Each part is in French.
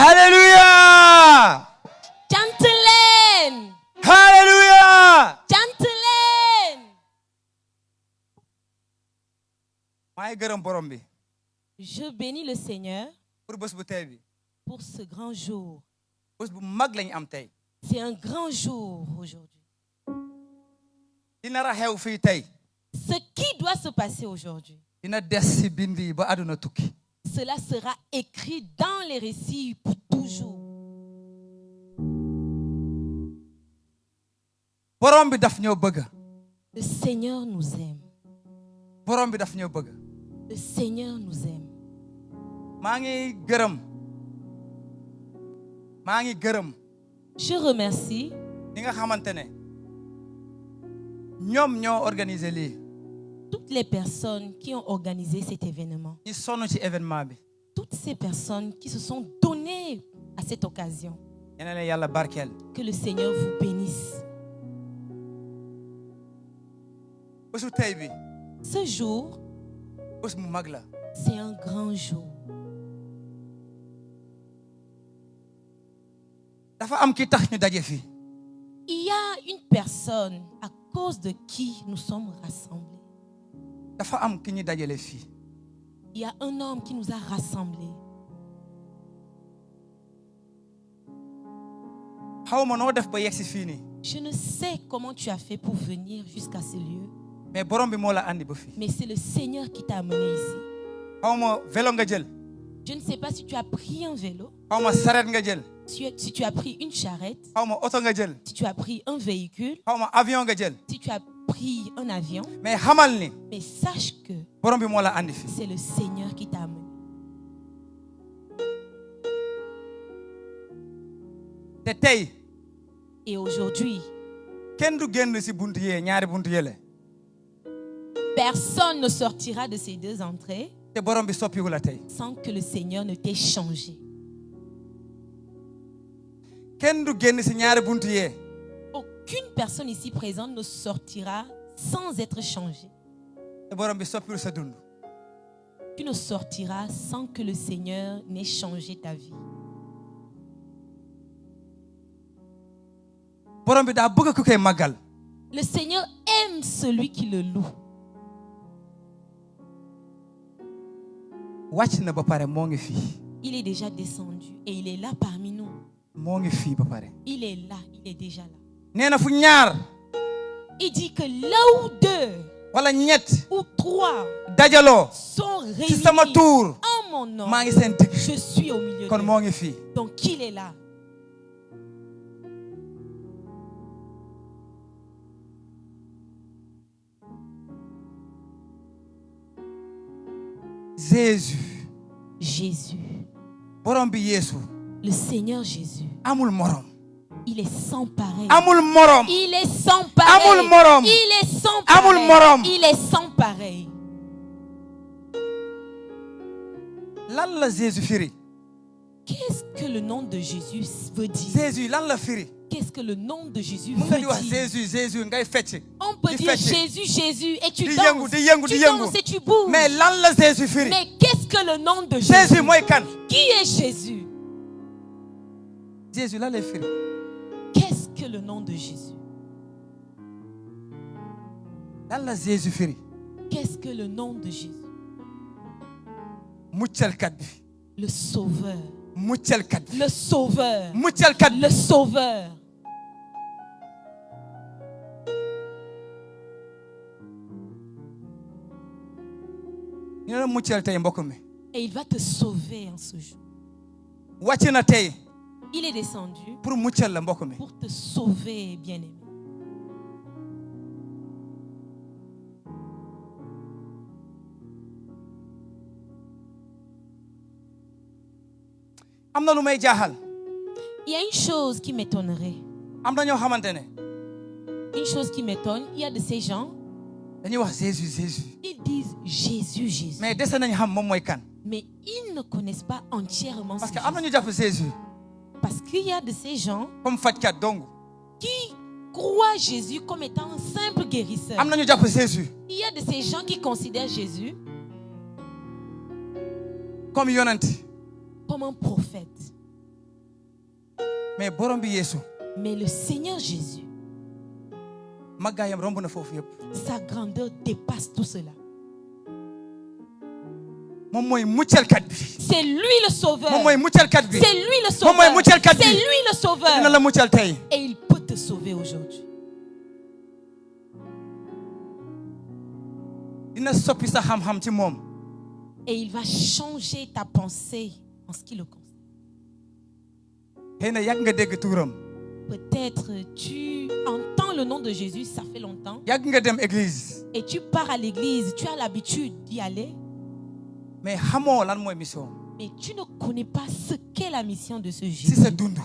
Hallelujah. Chanteleen. Hallelujah. Chanteleen. maa ngi gërëm borom bi. Je bénis le Seigneur pour bés bu tey bi. pour ce grand jour. bés bu mag lañu am tey. C'est un grand jour aujourd'hui. dina ra xew fii tey. Ce qui doit se passer aujourd'hui, dina des si bind yi ba àdduna tukki. cela sera écrit dans les récits pour toujours. borom bi daf ñoo bëgg. Le Seigneur nous aime. borom bi daf ñoo bëgg. Le Seigneur nous aime. maa ngi gërëm. maa ngi gërëm. Je remercie ñi nga xamante ne ñoom ñoo organiser lii. toutes les personnes qui ont organisé cet événement. ñi sonn ci événement bi. Toutes ces personnes qui se sont données à cette occasion. yal na leen yàlla barkeel. Que le Seigneur vous bénisse. bésu tey bi. Ce jour, bés mu mag la. c'est un grand jour. dafa am ki tax ñu daje fii. Il y a une personne à cause de qui nous sommes rassemblés. dafa am ki ñu dajale fii. Il y a un homme qui nous a rassemblés. xaw ma noo def ba yegg si fii nii. Je ne sais comment tu as fait pour venir jusqu'à ce lieu, mais borom bi moo la andi ba fii. mais c'est le Seigneur qui t'a amené ici. xaw ma vélo nga jël. Je ne sais pas si tu as pris un vélo, xaw ma saret nga jël. si tu as pris une charrette, xaw ma oto nga jël. si tu as pris un véhicule, xaw ma avion nga jël. si tu as pris un avion, mais xamal ni. mais sache que borom bi moo la andi fii. c'est le Seigneur qui t'a amené. te tey. Et aujourd'hui, kenn du génn si buntu yee ñaari buntu yële. personne ne sortira de ces deux entrées te borom bi soppiwu la tey. sans que le Seigneur ne t'ait changé. kenn du génn si ñaari buntu yee. Aucune personne ici présente ne sortira sans être changée. te borom bi soppiwul sa dund. Tu ne sortiras sans que le Seigneur n'ait changé ta vie. borom bi daa bëgg ku koy màggal. Le Seigneur aime celui qui le loue. wàcc na ba pare moo ngi fii. Il est déjà descendu et il est là parmi nous. moo ngi fii ba pare. Il est là, il est déjà là. nee na fu ñaar. Il dit que là où deux wala ñett. ou trois dajaloo. sont ci réunis sama tuur. en mon nom, maa ngi seen digg. je suis au milieu kon d'eux. moo ngi fii. Donc il est là. Jésus, borom bi Yeesu. le Seigneur Jésus, amul morom. il est sans pareil. amul morom. Il est sans pareil. amul morom. Il est sans amul pareil. morom. Il est sans pareil. lan la Jésus firi. Qu'est-ce que le nom de Jésus veut dire? Jésus lan la firi. Qu'est-ce que le nom de Jésus mun nga di veut wax dire? Jésus ngay fecc. On peut di dire fecc. Jésus, Jésus, et tu di danses. yëngu di yëngu di Tu yëngu. danses et tu bouges. mais lan la Jésus firi. Mais qu'est-ce que le nom de Jésus Jésus? mooy kan. Qui est Jésus? Jésus lan lay firi. Qu'est-ce que le nom de Jésus? lan la Jésus firi. Qu'est-ce que le nom de Jésus? muccalkat bi. Le Sauveur. muccalkat bi. Le Sauveur. muccalkat bi. Le Sauveur. ñu ne muccal tey mbokk mi. Et il va te sauver en ce jour. wàcc na tey. Il est descendu pour muccal la mbokk mi. pour te sauver, bien-aimé. am na lu may jaaxal. Il y a une chose qui m'étonnerait. am na ñoo xamante ne. Une chose qui m'étonne, il y a de ces gens, dañuy wax Jésus. ils disent Jésus, Jésus. mais dese nañ xam moom mooy kan. Mais ils ne connaissent pas entièrement parce ce que am na Jésus. ñu jàpp Jésus. Parce qu'il y a de ces gens comme fajkat dong. qui croient Jésus comme étant un simple guérisseur. am na ñu jàpp Jésus. Il y a de ces gens qui considèrent Jésus comme yonent. comme un prophète. mais borom bi Yesu Mais le Seigneur Jésus, màggaayam romb na foofu yëpp. sa grandeur dépasse tout cela. moom mooy muccalkat bi. C'est lui le sauveur. moom mooy muccalkat bi. C'est lui le moom mooy sauveur. muccalkat bi. C'est lui le dina sauveur. la muccal tey. Et il peut te sauver aujourd'hui. dina soppi sa xam-xam ci moom. Et il va changer ta pensée en ce qui le concerne. xëy na yàgg nga dégg tuuram. Peut-être tu entends le nom de Jésus, ça fait longtemps. yàgg nga dem église. Et tu pars à l'église, tu as l'habitude d'y aller. mais xamoo lan mooy mission. Mais tu ne connais pas ce qu'est la mission de ce si Jésus sa dund.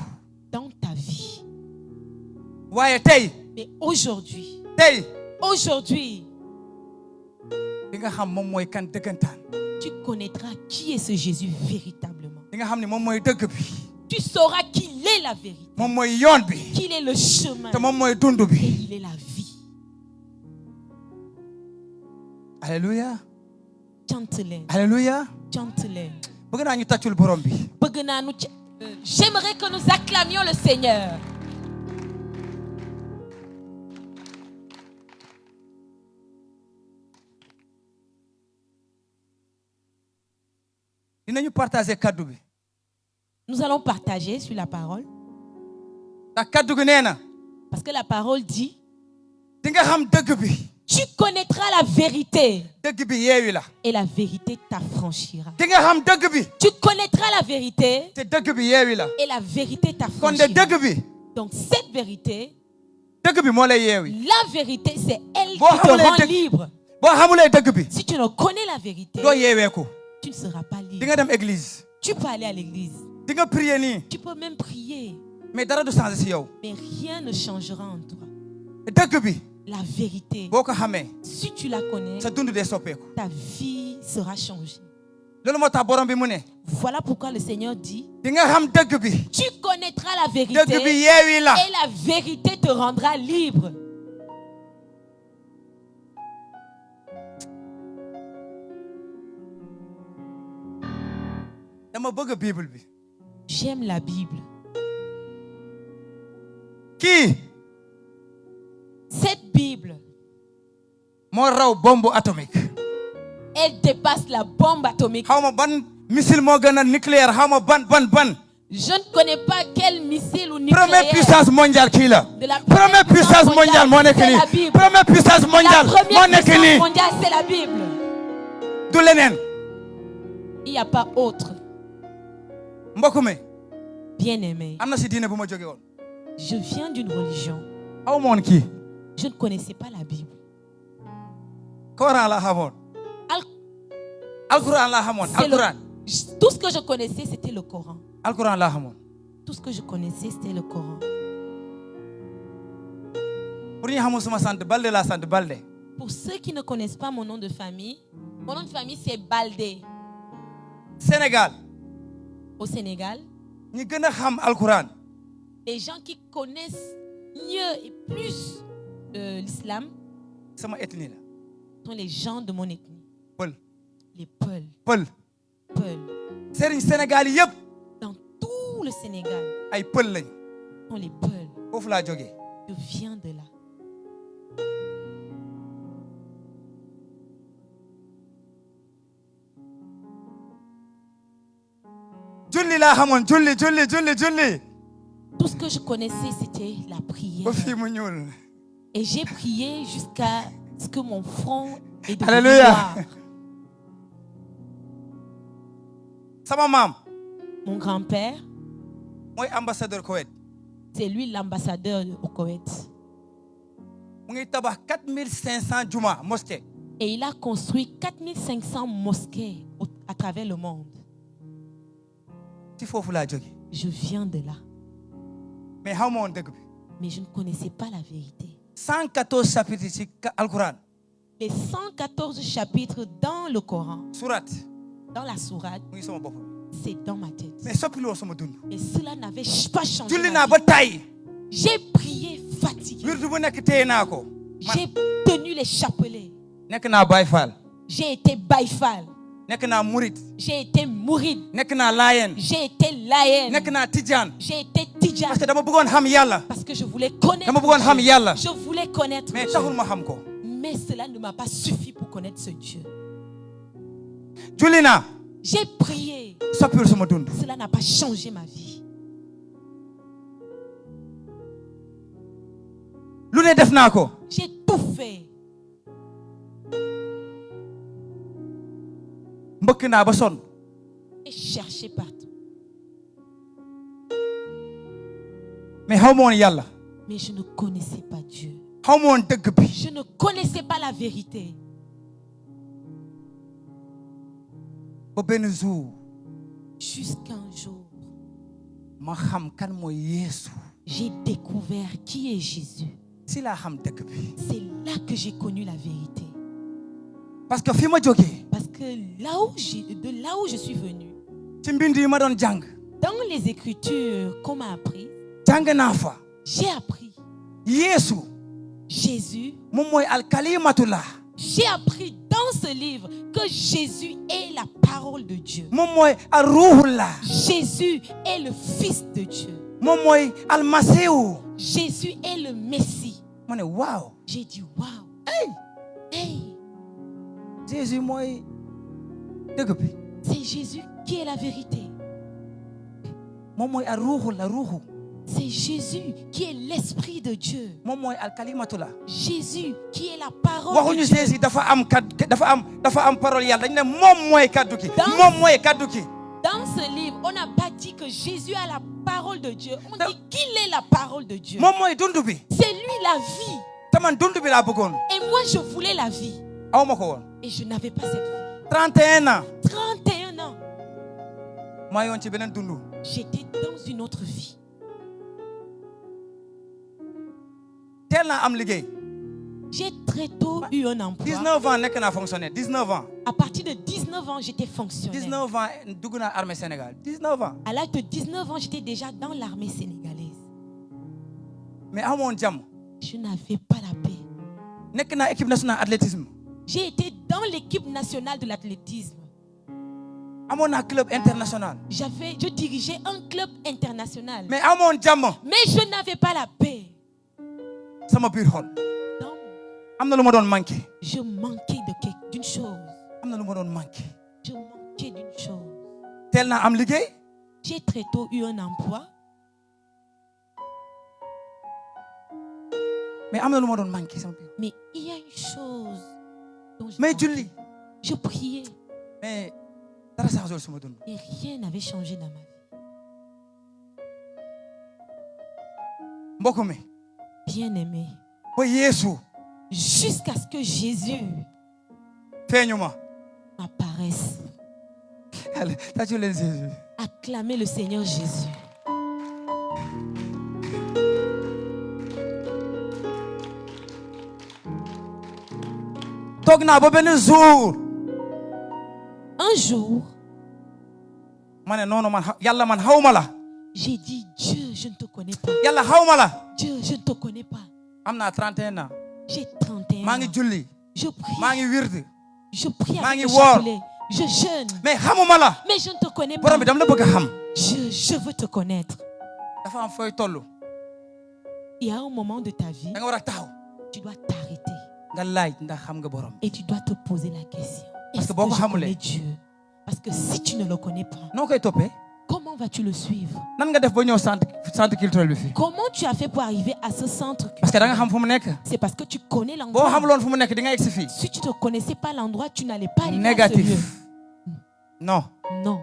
dans ta vie. waaye tey. Mais aujourd'hui, di nga xam moom mooy kan dëggantaan. tu connaîtras qui est ce Jésus véritablement. di nga xam ne moom mooy dëgg bi. Tu sauras qu'il est la vérité, moom mooy yoon bi. qu'il est le chemin te moom mooy dund et bi. il est la vie. alléluia. Chante-le, alléluia. chante-le. bëgg naa ñu tàccul borom bi. J'aimerais que nous acclamions le Seigneur. dinañu partager kaddu bi. Nous allons partager sur la parole. ndax kaddu gi nee na. Parce que la parole dit, di nga xam dëgg bi. tu connaîtras la vérité dëgg bi yeewi la. et la vérité t'affranchira. di nga xam dëgg bi. Tu connaîtras la vérité te dëgg bi yeewi la. et la vérité kon de t'affranchira. dëgg bi. Donc cette vérité, dëgg bi moo lay yeewi. la vérité, c'est elle Bon, qui te xamulee rend dëgg- libre. boo xamulee dëgg bi. Si tu ne connais la vérité, doo yeeweeku. tu ne seras pas di libre. nga dem église. Tu peux aller à l'église. di nga prier nii. Tu peux même prier. mais dara du changer si yow. Mais rien ne changera en toi. dëgg bi. La vérité, boo ko xamee. si tu la connais, sa dund dee soppeeku. ta vie sera changée. loolu moo tax borom bi mu ne. Voilà pourquoi le Seigneur dit, di nga xam dëgg bi. tu connaîtras la dëgg bi vérité yeewi la. et la vérité te rendra libre. dama bëgg bible bi. J'aime la Bible. kii Cette Bible, moo raw bombe atomique. elle dépasse la bombe atomique. xaw ma ban missile moo gën a nucléaire xaw ma ban. Je ne connais pas quel missile ou première nucléaire. puissance mondiale kii la. De la première puissance mondiale moo nekk c'est la nii. Bible. première puissance La mondiale moo première nekk puissance nii. mondiale, c'est la Bible. du leneen. Il n'y a pas autre. mbokk mi Bien-aimé, am na si diine bu ma jóge woon. je viens d'une religion. aw ma woon kii. Je ne connaissais pas la Bible. Coran la xamoon. alquran la xamoon. C'est le- alquran. Tout ce que je connaissais, c'était le Coran. alquran la xamoon. Tout ce que je connaissais, c'était le Coran. pour ñu xamul suma sant Balde laa sant Balde. Pour ceux qui ne connaissent pas mon nom de famille c'est Baldé. Sénégal Au Sénégal, ñi gën a xam alquran. les gens qui connaissent mieux et plus l'islam sama ethnie la. sont les gens de mon ethnie. pël. Les Peuls. pël. Peuls. sëriñ Sénégal yëpp Dans tout le Sénégal, ay pël lañ. sont les Peuls. foofu laa jógee. Je viens de là. julli laa xamoon julli. Tout ce que je connaissais, c'était la prière. ba fii mu ñuul. Et j'ai prié jusqu'à ce que mon front est devenu Alléluia. noir. sama maam Mon grand-père, mooy ambassadeur Koweït. c'est lui l'ambassadeur au Koweït. mu ngi tabax 4500 juma mosquée. Et il a construit 4500 mosquées à travers le monde. ci foofu laa jógee. Je viens de là. mais xaw ma woon dëgg bi. Mais je ne connaissais pas la vérité. 114 chapitres ci alquran. Les 114 chapitres dans le Coran, surat dans la sourate, mu ngi sama bopp. c'est dans ma tête. mais soppiloo sama dund. Et cela n'avait pas changé. julli ma naa vie. ba tay. J'ai prié fatigué. wirdu bu nekk téye naa ko. J'ai tenu les chapelets. nekk naa Baay Faal. J'ai été Baïfal. nekk naa murit. J'ai été mouride. nekk naa laayeen. J'ai été laïenne. nekk naa tijaan. J'ai été tidjane. parce que dama bëggoon xam yàlla. Parce que je voulais connaître dama bëggoon xam yàlla. Dieu. Je voulais connaître mais Dieu. taxul ma xam ko. Mais cela ne m'a pas suffi pour connaître ce Dieu. julli naa. J'ai prié. soppiwul sama dund. Cela n'a pas changé ma vie. lu ne def naa ko. J'ai tout fait. mbëkk naa ba sonn. J'ai cherché partout. mais xaw ma woon yàlla. Mais je ne connaissais pas Dieu. xaw ma woon dëgg bi. Je ne connaissais pas la vérité. ba benn jour. Jusqu'un jour, ma xam kan mooy Yeesu. j'ai découvert qui est Jésus. si laa xam dëgg bi. C'est là que j'ai connu la vérité. parce que fi ma jógee. Parce que de là où je suis venue, ci mbind yi ma doon jàng. dans les Écritures qu'on m'a appris, jàng naa fa. j'ai appris Yeesu. Jésus. moom mooy alkalimatullah. J'ai appris dans ce livre que Jésus est la parole de Dieu. moom mooy alruhullah. Jésus est le Fils de Dieu. moom mooy almasihu. Jésus est le Messie. ma ne waaw. J'ai dit waouh. hey. Hey, Jésus mooy dëgg bi. c'est Jésus qui est la vérité. moom mooy alruhullah ruuhu. C'est Jésus qui est l'Esprit de Dieu. moom mooy alkalimatullah. Jésus qui est la parole waxuñu de Dieu. Jésus dafa am parole yàlla dañ ne moom mooy kaddu gi. Dans- moom mooy kaddu gi. Dans ce livre, on n'a pas dit que Jésus a la parole de Dieu. On Dans- dit qu'il est la parole de Dieu. moom mooy dund bi. C'est lui la vie. te man dund bi laa bëggoon. Et moi, je voulais la vie. aw ma ko woon. Et je n'avais pas cette vie. 31 ans. 31 ans, maa yoon ci beneen dund. j'étais dans une autre vie. teel naa am liggéey. J'ai très tôt eu un emploi. 19 ans nekk naa fonctionnaire 19 ans. À partir de 19 ans, j'étais fonctionnaire. 19 ans dugg naa armée Sénégal 19 ans. À l'âge de 19 ans, j'étais déjà dans l'armée sénégalaise. mais amoon jàmm. Je n'avais pas la paix. nekk naa équipe nationale athlétisme. J'ai été dans l'équipe nationale de l'athlétisme. amoon naa club international. Je dirigeais un club international. mais amoon jàmm. Mais je n'avais pas la paix. sama biir xol. Donc, am na lu ma doon manqué. je manquais d'une chose. am na lu ma doon manqué. Je manquais d'une chose. teel naa am liggéey. J'ai très tôt eu un emploi. mais am na lu ma doon manqué sama biir. Mais il y a une chose dont je mais manquais. julli. Je priais. mais dara saxul sama dund. Et rien n'avait changé dans ma vie. mbokk mi. Bien-aimé, ba Yeesu. jusqu'à ce que Jésus feeñu ma. apparaisse. allez tàccu leen Jésus. Acclamez le Seigneur Jésus. toog naa ba benn jour. Un jour, ma ne noonu man yàlla man xaw ma la. j'ai dit, Dieu, je ne te connais pas. yàlla xaw ma la. Dieu, je ne te connais pas. am naa 31 ans. J'ai 31 maa ngi ans. julli. Je prie. maa ngi wird. Je prie maa avec ngi le woor. chapelet. Je jeûne. mais xamuma la. Mais je ne te connais pas. borom bi dama la bëgg a xam. Je veux te connaître. dafa am fooy toll. Il y a un moment de ta vie, da nga war a taxaw. tu dois t'arrêter nga laaj ndax xam nga borom. et tu dois te poser la question. Parce Est-ce que boo que ko je xamulee. connais Dieu? Parce que si tu ne le connais pas, noo koy toppee. comment vas-tu le suivre? nan nga def ba ñëw centre culturel bi fii. Comment tu as fait pour arriver à ce centre parce que da nga culturel? xam fu mu nekk. C'est parce que tu connais boo l'endroit. xamuloon fu mu nekk di nga egg si fii. Si tu ne connaissais pas l'endroit, tu n'allais pas arriver à ce lieu. négatif. non. Non.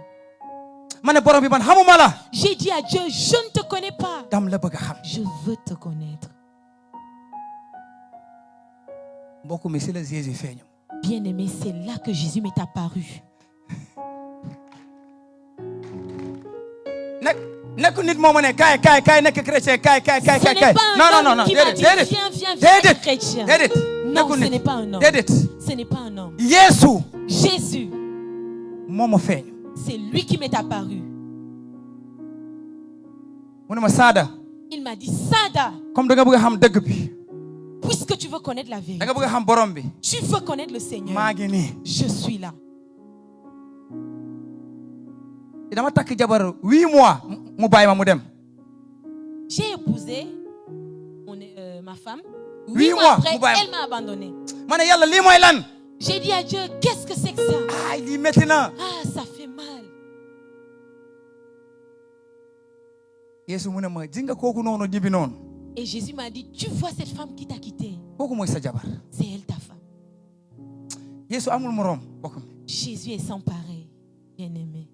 ma ne borom bi man xamuma la. J'ai dit à Dieu, je ne te connais pas. dam la bëgg a xam. Je veux te connaître. mbokk mi si la Jésus feeñu. Bien-aimé, c'est là que Jésus m'est apparu. nekk nit moo ma ne kaay nekk chrétien kaay. Ce n'est pas un homme qui m'a dit, viens être chrétien. déedéet. Non, nekku ce nit. n'est pas un homme. déedéet. Ce n'est pas un homme. Yeesu Jésus, moo ma feeñu. c'est lui qui m'est apparu. mu ne ma Saada. Il m'a dit, Sada, comme da nga bëgg a xam dëgg bi. puisque tu veux connaître la da vérité, nga bëgg a xam borom bi. tu veux connaître le Seigneur. maa ngi nii. Je suis là. dama takk jabar 8 mois mu bàyyi ma mu dem. J'ai épousé ma femme. 8 8 mois mois, après, mu bàyyi ma. elle m'a abandonné. ma ne yàlla lii mooy lan. J'ai dit à Dieu, qu'est-ce que c'est que ça? ay lii métti na. Ah, ça fait mal. Yeesu mu ne ma ji nga kooku noonu ñibbi noonu. Et Jésus m'a dit, tu vois cette femme qui t'a quitté? kooku mooy sa jabar. C'est elle ta femme. Yeesu amul moroom bokk mi. Jésus est sans pareil, bien-aimé.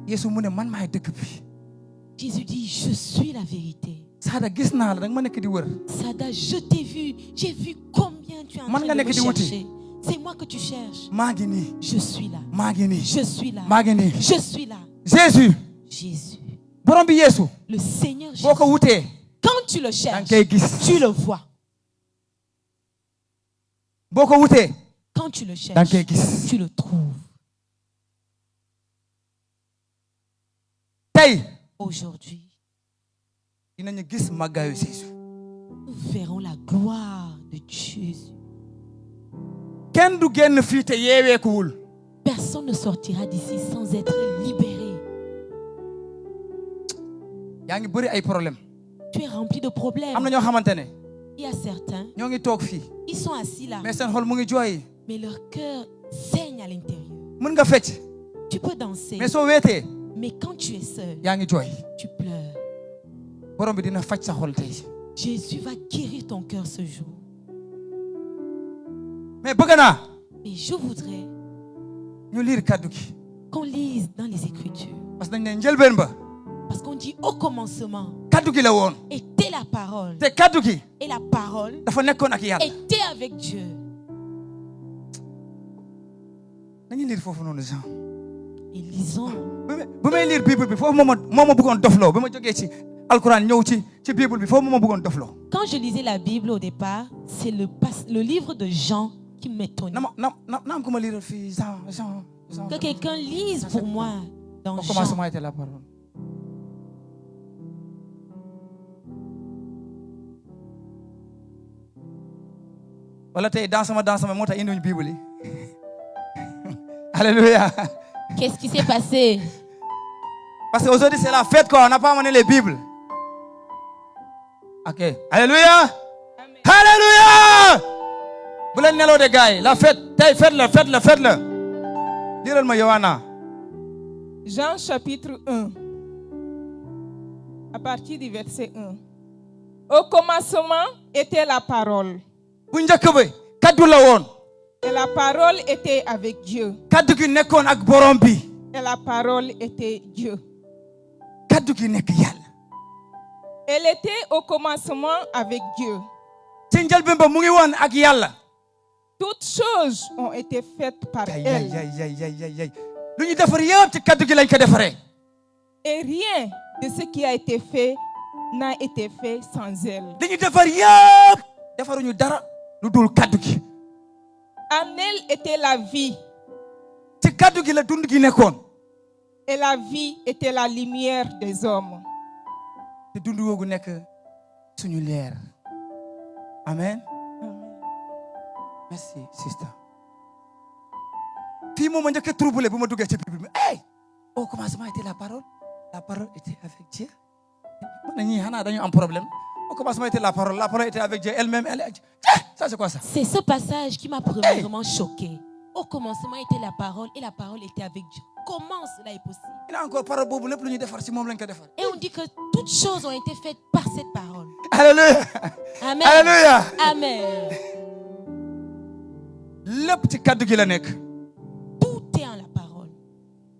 Yeesu mu ne man maay dëgg bi. Jésus dit, je suis la vérité. Saada gis naa la danga ma nekk di wër. Sada, je t'ai vu. J'ai vu combien tu es en Man train nga de nekk me di wuti. chercher. C'est moi que tu cherches. maa ngi nii. Je suis là. maa ngi nii. Je suis là. maa ngi nii. Je suis là. Jésus. Jésus. borom bi Yeesu. Le Seigneur Jésus. boo ko wutee. Quand tu le danga cherches, koy gis. tu le vois. boo ko wutee. Quand tu le danga cherches, koy gis. tu le trouves. tey. Aujourd'hui, dinañu gis màggaayu Jésus. nous verrons la gloire de Jésus. kenn du génn fii te yeeweekuwul. Personne ne sortira d'ici sans être libéré. yaa ngi bëri ay problème. Tu es rempli de problèmes. am na ñoo xamante ne. Il y a certains, ñoo ngi toog fii. ils sont assis là, mais seen xol mu ngi jooy. mais leur cœur saigne à l'intérieur. mën nga fecc. Tu peux danser, mais soo weetee. mais quand tu es seul, yaa ngi jooy. tu pleures. borom bi dina faj sa xol tey. Jésus va guérir ton cœur ce jour. mais bëgg naa. Mais je voudrais ñu liir kaddu gi. qu'on lise dans les Écritures. parce que dañ ne njëlbeen ba. Parce qu'on dit au commencement kaddu gi la woon. était la parole. te kaddu gi. Et la parole dafa nekkoon ak yàlla. était avec Dieu. nañu liir foofu noonu Jean. Et lisons. bu may liir bible bi foofu moo ma bëggoon dofloo bi ma jógee ci alquran ñëw ci bible bi foofu moo ma bëggoon dofloo. Quand je lisais la Bible au départ, c'est le livre de Jean qui m'étonnait. na am ko ma liiral fii Jean. Que quelqu'un lise pour moi dans Au Jean. commencement était la parole. wala tey dans sama moo tax indiwuñu bible yi. Alléluia. Qu'est-ce qui s'est passé? Parce qu'aujourd'hui c'est la fête quoi, on n'a pas amené les bibles. Ok. Alléluia. Amen. Alléluia. Bu leen neloo de gars yi la fête tey fête-le. Liiral ma Yohana. Jean chapitre 1, à partir du verset 1. Au commencement était la parole, bu njëkk ba kaddu la woon. et la parole était avec Dieu, kaddu gi nekkoon ak borom bi. et la parole était Dieu. kaddu gi nekk yàlla. Elle était au commencement avec Dieu. ci njëlbeen ba mu ngi woon ak yàlla. Toutes choses ont été faites par elle, yay lu ñu defar yëpp ci kaddu gi lañ ko defaree. et rien de ce qui a été fait n'a été fait sans elle. li ñu defar yëpp defaruñu dara lu dul kaddu gi. En elle était la vie, ci kaddu gi la dund gi nekkoon. et la vie était la lumière des hommes. te dund googu nekk suñu leer. Amen. Merci sister. fii moom ma njëkk a troublé bu ma duggee ci Bible bi. Hey! Au commencement était la parole était avec Dieu. man ñii xanaa dañu am problème. Au commencement était la parole était avec Dieu elle-même. Ça c'est quoi ça? C'est ce passage qui m'a premièrement choqué. Au commencement était la parole et la parole était avec Dieu. Comment cela est possible? Il a encore parole boobu lépp lu ñuy defar ci moom lañ ko defar. Et on dit que toutes choses ont été faites par cette parole. Alléluia. Amen. Alléluia. Amen. lépp ci kaddu gi la nekk. Tout est en la parole.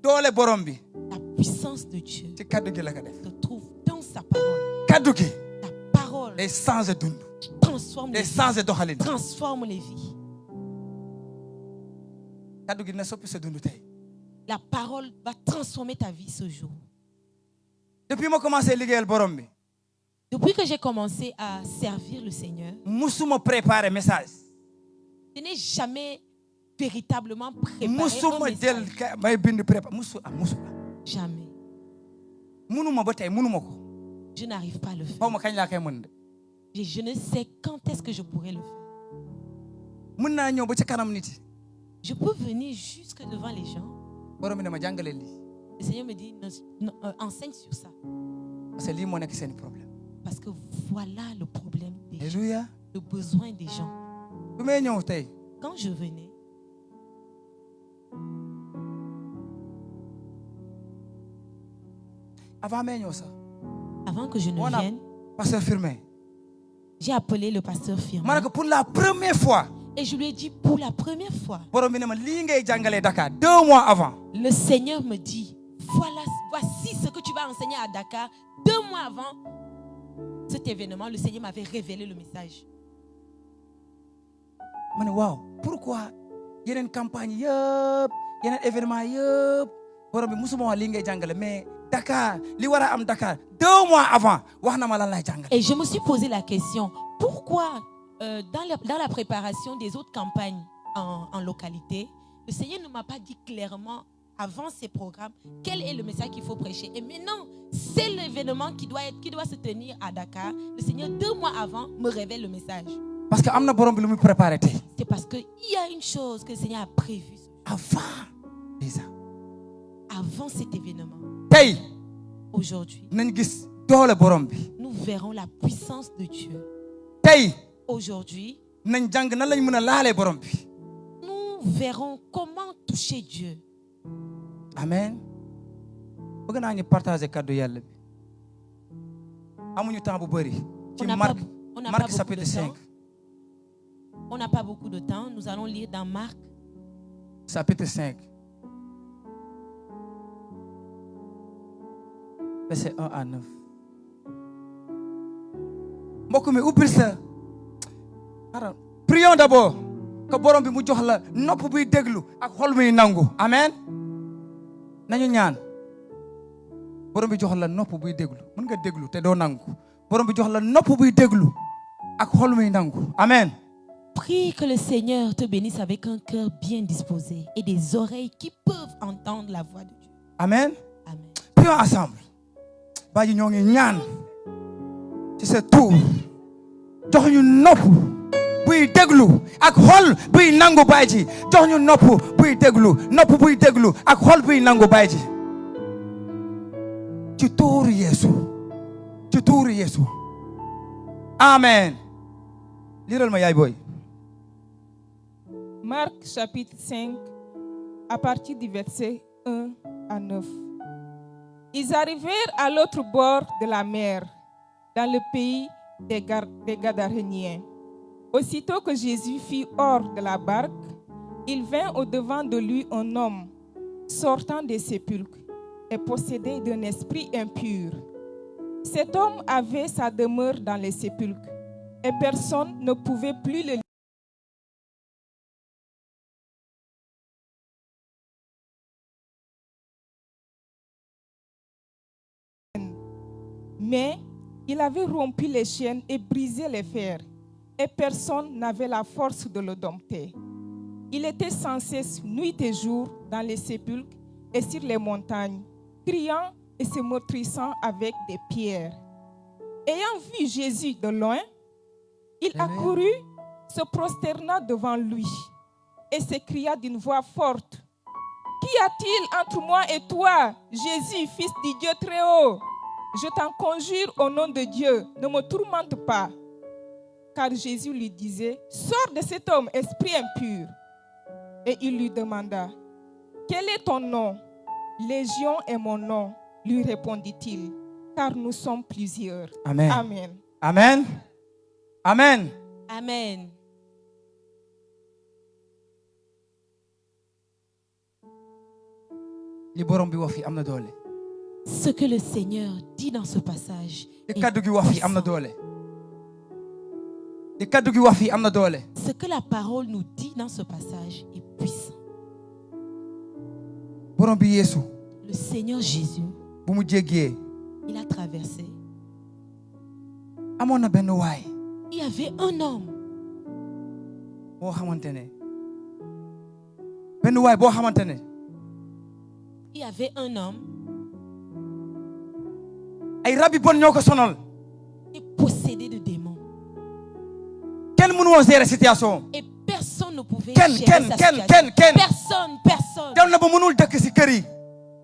doole borom bi La puissance de Dieu ci kaddu gi la ko def. se trouve dans sa parole. kaddu gi La parole day changer dund. transforme day les vies. changer doxalin. Transforme les vies. kaddu gi dina soppi sa dund tey. La parole va transformer ta vie ce jour. depuis ma commencé liggéeyal borom bi. Depuis que j'ai commencé à servir le Seigneur, musuma préparer message. je n'ai jamais véritablement préparé un musuma jël message. may bind préparé musu. Jamais. munuma ba tey munuma ko. Je n'arrive pas à le faire. xaw ma kañ laa koy mën de. je ne sais quand est-ce que je pourrai le faire. mën naa ñëw ba ci kanam nit Je peux venir jusque devant les gens. borom bi ne ma jàngaleel lii Le Seigneur me dit, enseigne sur ça. parce que lii moo nekk seen problème. Parce que voilà le problème des gens, Alléluia. le besoin des gens. bu may ñëw tey Quand je venais, avant may ñëw sax avant que je ne Voilà. vienne, pasteur Firmin j'ai appelé le pasteur ma Firmin. ne ko pour la première fois Et je lui ai dit pour la première fois, borom bi ne ma lii ngay jàngalee Dakar 2 mois avant le Seigneur me dit, voici ce que tu vas enseigner à Dakar. 2 mois avant cet événement, le Seigneur m'avait révélé le message. ma ne waaw pourquoi yeneen campagne yëpp yeneen événement yëpp borom bi musuma wax lii ngay jàngale mais Dakar li war a am Dakar 2 mois avant wax na ma lan lay jàngale. Et je me suis posé la question, pourquoi dans la préparation des autres campagnes en localité, le Seigneur ne m'a pas dit clairement avant ces programmes quel est le message qu'il faut prêcher. Et maintenant, c'est l'événement qui doit se tenir à Dakar. Le Seigneur, 2 mois avant, me révèle le message. parce que am na borom bi lu muy préparé tey C'est parce qu'il y a une chose que le Seigneur a prévue avant déjà avant cet événement. tey Aujourd'hui, nañ gis doole borom bi nous verrons la puissance de Dieu. tey Aujourd'hui, nañ jàng nan lañ mën a laalee borom bi. nous verrons comment toucher Dieu. amen bëgg naa ñu partager kàddu yàlla bi amuñu temps bu bëri ci On n'a Marc pas Marc beaucoup chapitre de 5 temps. On n'a pas beaucoup de temps. Nous allons lire dans Marc, chapitre 5 verset 1 à 9 mbokk mi ubbil sa ara prions d'abord que borom bi mu jox la nopp buy déglu ak xol muy nangu amen nañu ñaan borom bi jox la nopp buy déglu mën nga déglu te doo nangu borom bi jox la nopp buy déglu ak xol muy nangu amen. prie que le Seigneur te bénisse avec un cœur bien disposé et des oreilles qui peuvent entendre la voix de Dieu. amen. Amen. Prions ensemble. Bàyyi ñoo ngi ñaan ci sa tur jox ñu nopp buy déglu ak xol buy nangu baay ji jox ñu nopp buy déglu ak xol buy nangu baay ji ci tuuru Yeesu amen. liiral ma yaay booy. Marc chapitre 5, à partir du verset 1 à 9. Ils arrivèrent à l'autre bord de la mer, dans le pays des Gadaréniens. Aussitôt que Jésus fut hors de la barque, il vint au-devant de lui un homme, sortant des sépulcres et possédé d'un esprit impur. Cet homme avait sa demeure dans les sépulcres, et personne ne pouvait plus le mais il avait rompu les chaînes et brisé les fers, et personne n'avait la force de le dompter. Il était sans cesse nuit et jour dans les sépulcres et sur les montagnes, criant et se meurtrissant avec des pierres. Ayant vu Jésus de loin, il accourut, se prosterna devant lui et s'écria d'une voix forte: Qu'y a-t-il entre moi et toi, Jésus, fils du Dieu très haut? Je t'en conjure au nom de Dieu, ne me tourmente pas. Car Jésus lui disait: Sors de cet homme, esprit impur. Et il lui demanda: Quel est ton nom? Légion est mon nom, lui répondit-il, car nous sommes plusieurs. Amen. Amen. Amen. Amen. Amen. li borom bi wax fi am na doole. Ce que le Seigneur dit dans ce passage li est kaddu gi wax fi am na puissant. doole. li kaddu gi wax fi am na doole. Ce que la parole nous dit dans ce passage est puissant. borom bi Yeesu Le Seigneur Jésus, bu mu jéggee il a traversé. amoon na benn waay Il y avait un homme, boo xamante ne benn waay boo xamante ne il y avait un homme ay rab yu bon ñoo ko sonal. qui est possédé de démons. kenn mënu woon gérer situation. Et personne ne pouvait Ken, gérer ken, sa ken, situation. ken, ken. Personne. dem na ba mënul dëkk si kër yi.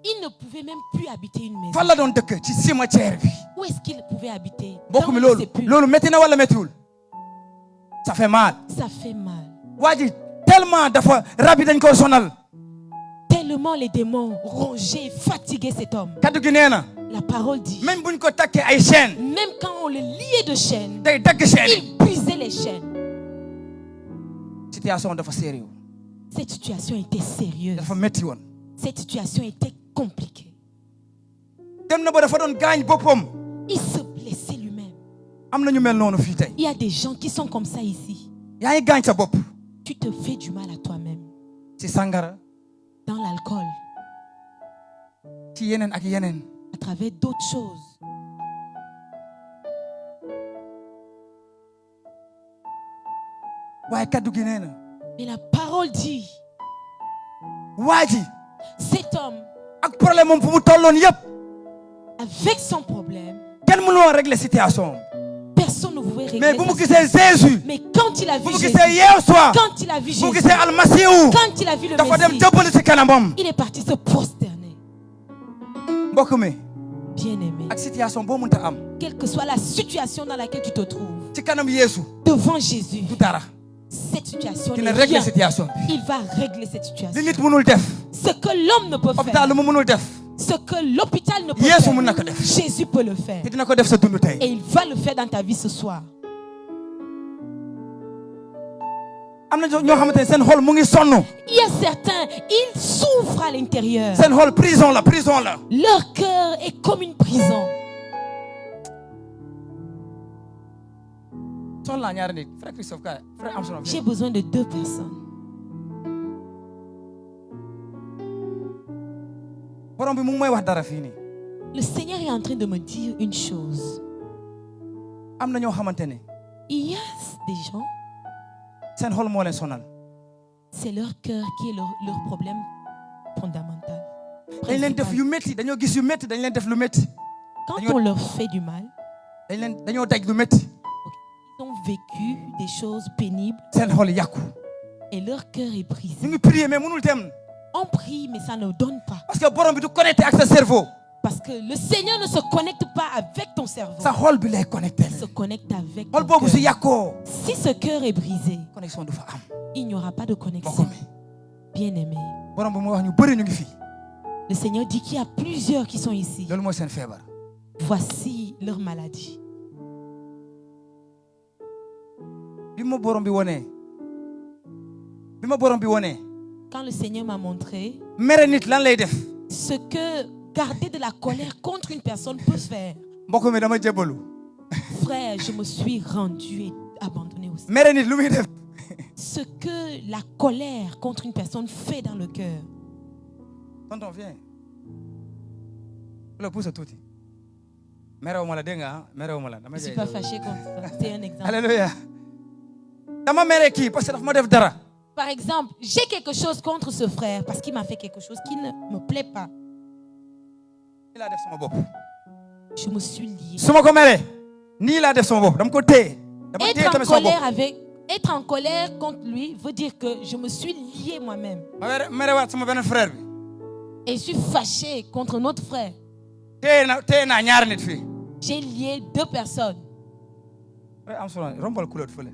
Il ne pouvait même plus habiter une maison. fan la doon dëkk ci cimetière bi. Où est-ce qu'il pouvait habiter? mbokk Dans mi le loolu sépulcre. loolu métti na wala méttiwul. ça fait mal. Ça fait mal. waa ji tellement dafa rab yi dañ ko sonal. Tellement les démons rongeaient, fatiguaient cet homme. kaddu gi nee na. La parole dit, même buñ ko takkee ay chaînes. même quand on le liait de chaînes, day dagg chaînes yi. il brisait les chaînes. situation dafa sérieux. Cette situation était sérieuse. dafa métti woon. Cette situation était compliquée. dem na ba dafa doon gaañ boppam. Il se blessait lui-même. am na ñu mel noonu fii tey. Il y a des gens qui sont comme ça ici. yaa ngi gaañ sa bopp. Tu te fais du mal à toi-même. ci sangara. Dans l'alcool, ci yeneen ak yeneen. à travers d'autres choses. waaye kaddu gi nee na. Mais la parole dit, waa ji cet homme, ak problème moom fu mu tolloon yëpp. avec son problème, kenn mënu woon régler situation. personne ne pouvait régler mais bu mu sa gisee Jésus. Mais quand il a bu vu mu Jésus, gisee Yeesuwa. quand il a vu bu mu Jésus, gisee almasihu. quand il a vu le dafa dem Messie, jëbbali ci kanamam. il est parti se prosterner. mbokk mi Bien-aimé, ak situation boo mënta am. quelle que soit la situation dans laquelle tu te trouves, ci kanam Yeesu. devant Jésus, du dara. cette situation dina n'est régler rien. situation bi. Il va régler cette situation. li nit mënul def. Ce que l'homme ne peut hôpital faire, lu mu mënul def. ce que l'hôpital ne peut Yeesu faire, mën na ko def. Jésus peut le faire. te dina ko def sa dund tey. Et il va le faire dans ta vie ce soir. am na ñoo xamante ne seen xol mu ngi sonn. Il y a certains, ils souffrent à l'intérieur. seen xol prison la prison la. Leur cœur est comme une prison. soxla naa ñaari nit frère Christophe Kaye frère Amson. J'ai besoin de 2 personnes. borom bi mu ngi may wax dara fii nii. Le Seigneur est en train de me dire une chose. am na ñoo xamante ne Il y a des gens, seen xol moo leen sonal. c'est leur cœur qui est leur problème fondamental. dañ leen def principal. yu métti dañoo gis yu métti dañ leen def lu métti. Quand on leur fait du mal, dañoo daj lu métti. ils ont vécu des choses pénibles seen xol yàqu. et leur cœur est ñu brisé. ngi prier mais mënul dem. On prie, mais ça ne donne pas. parce que borom bi du connecté ak sa cerveau. Parce que le Seigneur ne se connecte pas avec ton cerveau. sa xol bi lay connecté. Il se connecte avec xol ton boobu su cœur. yàqoo. Si ce cœur est brisé, connexion du fa am. il n'y aura pas de mbokk connexion. mi Bien-aimé, borom bi mu wax ñu bëri ñu ngi fi. le Seigneur dit qu'il y a plusieurs qui sont ici. loolu mooy seen feebar. Voici leur maladie. bi ma borom bi wonee. Quand le Seigneur m'a montré mere nit lan lay def. ce que garder de la colère contre une personne peut faire, mbokk mi dama jébbalu. frère, je me suis rendu et abandonné aussi. mere nit lu muy def. Ce que la colère contre une personne fait dans le cœur. tonton viens. la pousse tuuti. merewu ma la dégg nga merewu ma la. Je ne suis pas fâché contre ça. C'est un exemple. alléluia. dama mere kii parce que daf ma def dara. Par exemple, j'ai quelque chose contre ce frère parce qu'il m'a fait quelque chose qui ne me plaît pas. nii laa def sama bopp. Je me suis lié. su ma ko meree. nii laa def sama bopp dama ko téye. dama téye tamit sama bopp. Être en colère contre lui veut dire que je me suis lié moi-même. ma merewaat sama beneen frère bi. Et je suis fâché contre notre frère. téye naa ñaari nit fii. J'ai lié 2 personnes. frère am solo rombal couleur fële.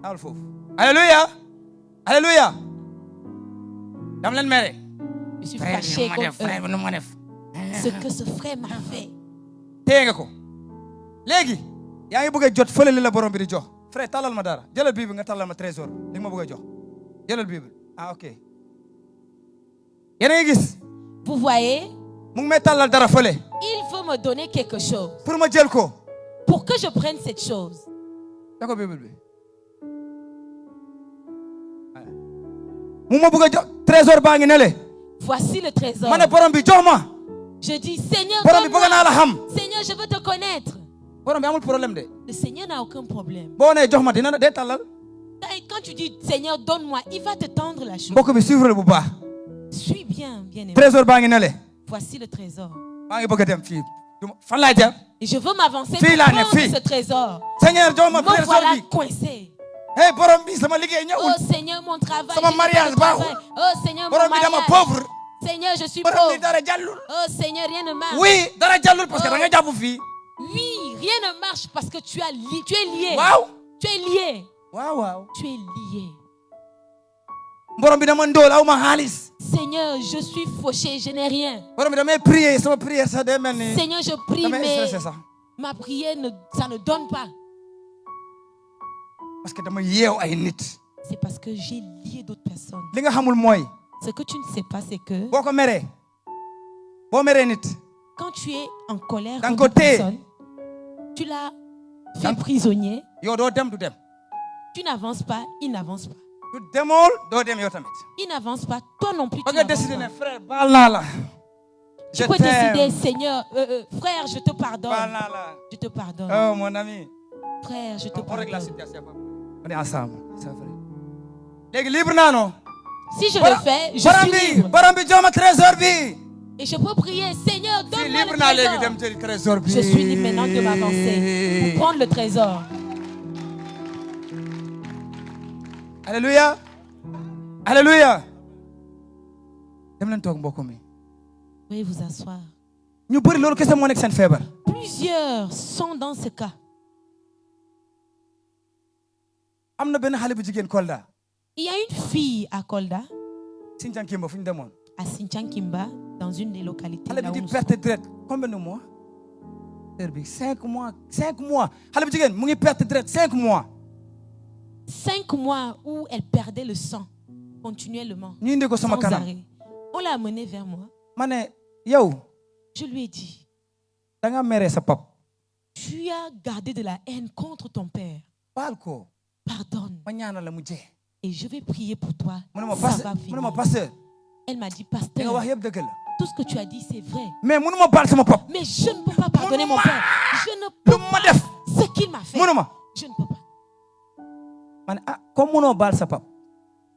awul foofu. alléluia. alléluia. dama leen mere. Je suis fâché contre frère bi nu ma def. ce que ce frère m'a fait. téye nga ko. léegi. yaa ngi bëgg a jot fële li la borom bi di jox. frère talal ma dara jëlal bible nga talal ma trésor li nga ma bëgg a jox. jëlal bible ok. yéen a ngi gis. Vous voyez, mu ngi may talal dara fële. il veut me donner quelque chose. pour ma jël ko. Pour que je prenne cette chose. da ko bible bi. mu ma bëgg a jox trésor baa ngi ne le. Voici le trésor. ma ne borom bi jox ma. Je dis, Seigneur, borom bi bëgg naa la xam. Seigneur, je veux te connaître. borom bi amul problème de. Le Seigneur n'a aucun problème. boo nee jox ma dina dee talal. Quand tu dis, Seigneur, donne-moi, il va te tendre la chose. mbokk bi suivre bu baax. Suis bien, bien aimé. trésor baa ngi ne le. Voici le trésor. maa ngi bëgg a dem fii fan laa jëm. Et je veux m'avancer Fille, pour là, prendre fille. ce trésor. Seigneur jox ma Me trésor voilà bi. coincé. hey borom bi sama liggéey Oh ñëwul. Seigneur, mon travail. Sama je n'ai pas mariage de travail. baaxul. Oh Seigneur, mon borom bi dama mariage. pauvre. Seigneur, je suis borom bi pauvre. dara jàllul. Oh Seigneur, rien ne marche. oui dara jàllul parce que da nga jàpp fii. Oui, rien ne marche parce que tu es lié. waaw. Tu es lié. waaw. Tu es lié. borom bi dama ndóol aw ma xaalis. Seigneur, je suis fauché, je n'ai rien. borom bi damay prier sama prière sax day mel ni. Seigneur, je prie, damay mais stressé sax. ma prière, ça ne donne pas. parce que dama yeew ay nit. C'est parce que j'ai lié d'autres personnes. li nga xamul mooy. Ce que tu ne sais pas, c'est que boo ko meree. boo meree nit. quand tu es en colère D'un contre une côté. personne, tu l'as fait prisonnier, yow doo dem du dem. tu n'avances pas, il n'avance pas. du demool doo dem yow tamit. Il n'avance pas, toi non plus, ba tu nga n'avances décider ne pas. frère baal naa la. Tu peux décider, Seigneur, frère, je te pardonne. baal naa la. Je te pardonne. oh mon ami. Frère, je te on règle la pardonne. situation. on est ensemble c'est vrai. léegi libre naa non. Si je le fais, je borom suis bi libre. borom bi jox ma trésor bi. Et je peux prier, Seigneur, fii donne-moi libre naa léegi dem le jëli trésor bi. trésor. Je suis libre maintenant de m'avancer pour prendre le trésor. alléluia. alléluia. dem leen toog mbokk mi. Veuillez vous asseoir. ñu bëri loolu kese moo nekk seen feebar. Plusieurs sont dans ce cas. am na benn xale bu jigéen Kolda. Il y a une fille à Kolda, Sintian Kimba fu ñu demoon. à Sintian-Kimba, dans une des localités xale là bi où di nous perte deret combien de mois. heure bi 5 mois 5 mois xale bu jigéen mu ngi perte deret 5 mois. 5 mois où elle perdait le sang continuellement, ñu indi ko sama sans kanam. arrêt. On l'a amenée vers moi. ma ne yow Je lui ai dit, da nga mere sa pap. tu as gardé de la haine contre ton père. baal ko Pardonne. ma ñaanal la mu jee. Et je vais prier pour toi. mu ne ma Ça pasteur va mu ne ma finir. pasteur Elle m'a dit, li nga pasteur, wax yëpp dëgg la. tout ce que tu as dit, c'est vrai. mais mënu ma baal sama pap. Mais je ne peux pas pardonner mon père. Je ne lu peux ma def pas ce qu'il m'a fait. mënu ma. Je ne peux pas. ma ne ah comme mënoo baal sa pap.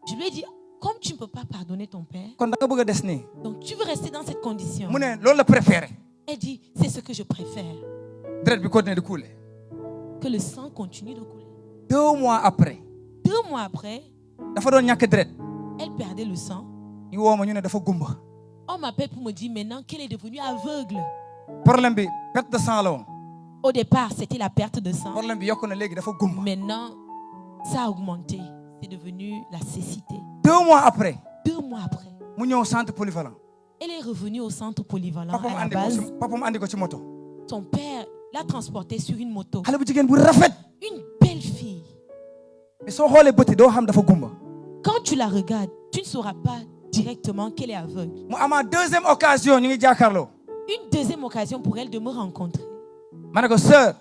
Je lui ai dit, comme tu ne peux pas pardonner ton père, kon da nga bëgg a des nii. donc tu veux rester dans cette condition. mu ne loolu la préféré. Elle dit, c'est ce que je préfère. deret bi continuer di couler. Que le sang continue de couler. 2 mois après. 2 mois après, dafa doon ñàkk deret. elle perdait le sang. ñu woo ma ñu ne dafa gumba. On m'appelle pour me dire maintenant qu'elle est devenue aveugle. problème bi perte de sang la woon. Au départ, c'était la perte de sang. problème bi yokku na léegi dafa gumba. Maintenant, ça a augmenté. C'est devenu la cécité. 2 mois après. 2 mois après, mu ñëw centre polyvalent. elle est revenue au centre polyvalent à la papam base. andi ko ci moto. Son père l'a transportée sur une moto. xale bu jigéen bu rafet. Une belle fille. mais soo xoolee bëti doo xam dafa gumba. Quand tu la regardes, tu ne sauras pas directement qu'elle est aveugle. mu amaat 2e occasion ñu ngi jàkkaarloo. Une deuxième occasion pour elle de me rencontrer. ma ne ko sœur.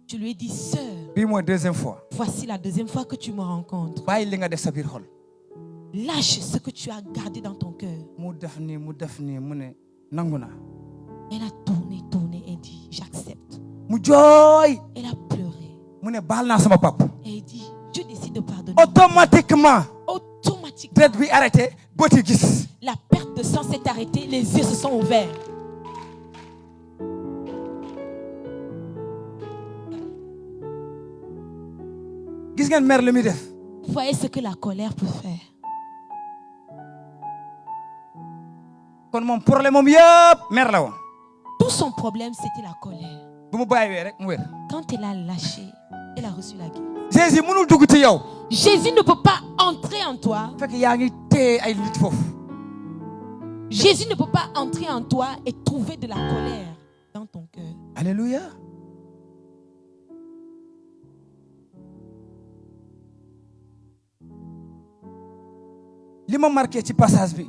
Je lui ai dit, sœur, bii mooy 2e fois. voici la deuxième fois que tu me rencontres. bàyyi li nga def sa biir xol. Lâche ce que tu as gardé dans ton cœur. mu def nii mu def nii mu ne nangu naa. Elle a tourné et dit, j'accepte. mu jooy. Elle a pleuré. mu ne baal naa sama pap. Et elle dit, je décide de pardonner. automatiquement. Automatiquement, deret bi arrêté bëti gis. la perte de sang s'est arrêtée, les yeux se sont ouverts. gis ngeen mer li muy def. Vous voyez ce que la colère peut faire. kon moom problème moom yëpp mer la woon. Tout son problème, c'était la colère. bu mu bàyyiwee rek mu wér. Quand elle a lâché, elle a reçu la guérison. Jésus mënul dugg ci yow. Jésus ne peut pas entrer en toi. fekk yaa ngi téye ay nit foofu. Jésus ne peut pas entrer en toi et trouver de la colère dans ton cœur. alléluia. li ma marqué ci passage bi.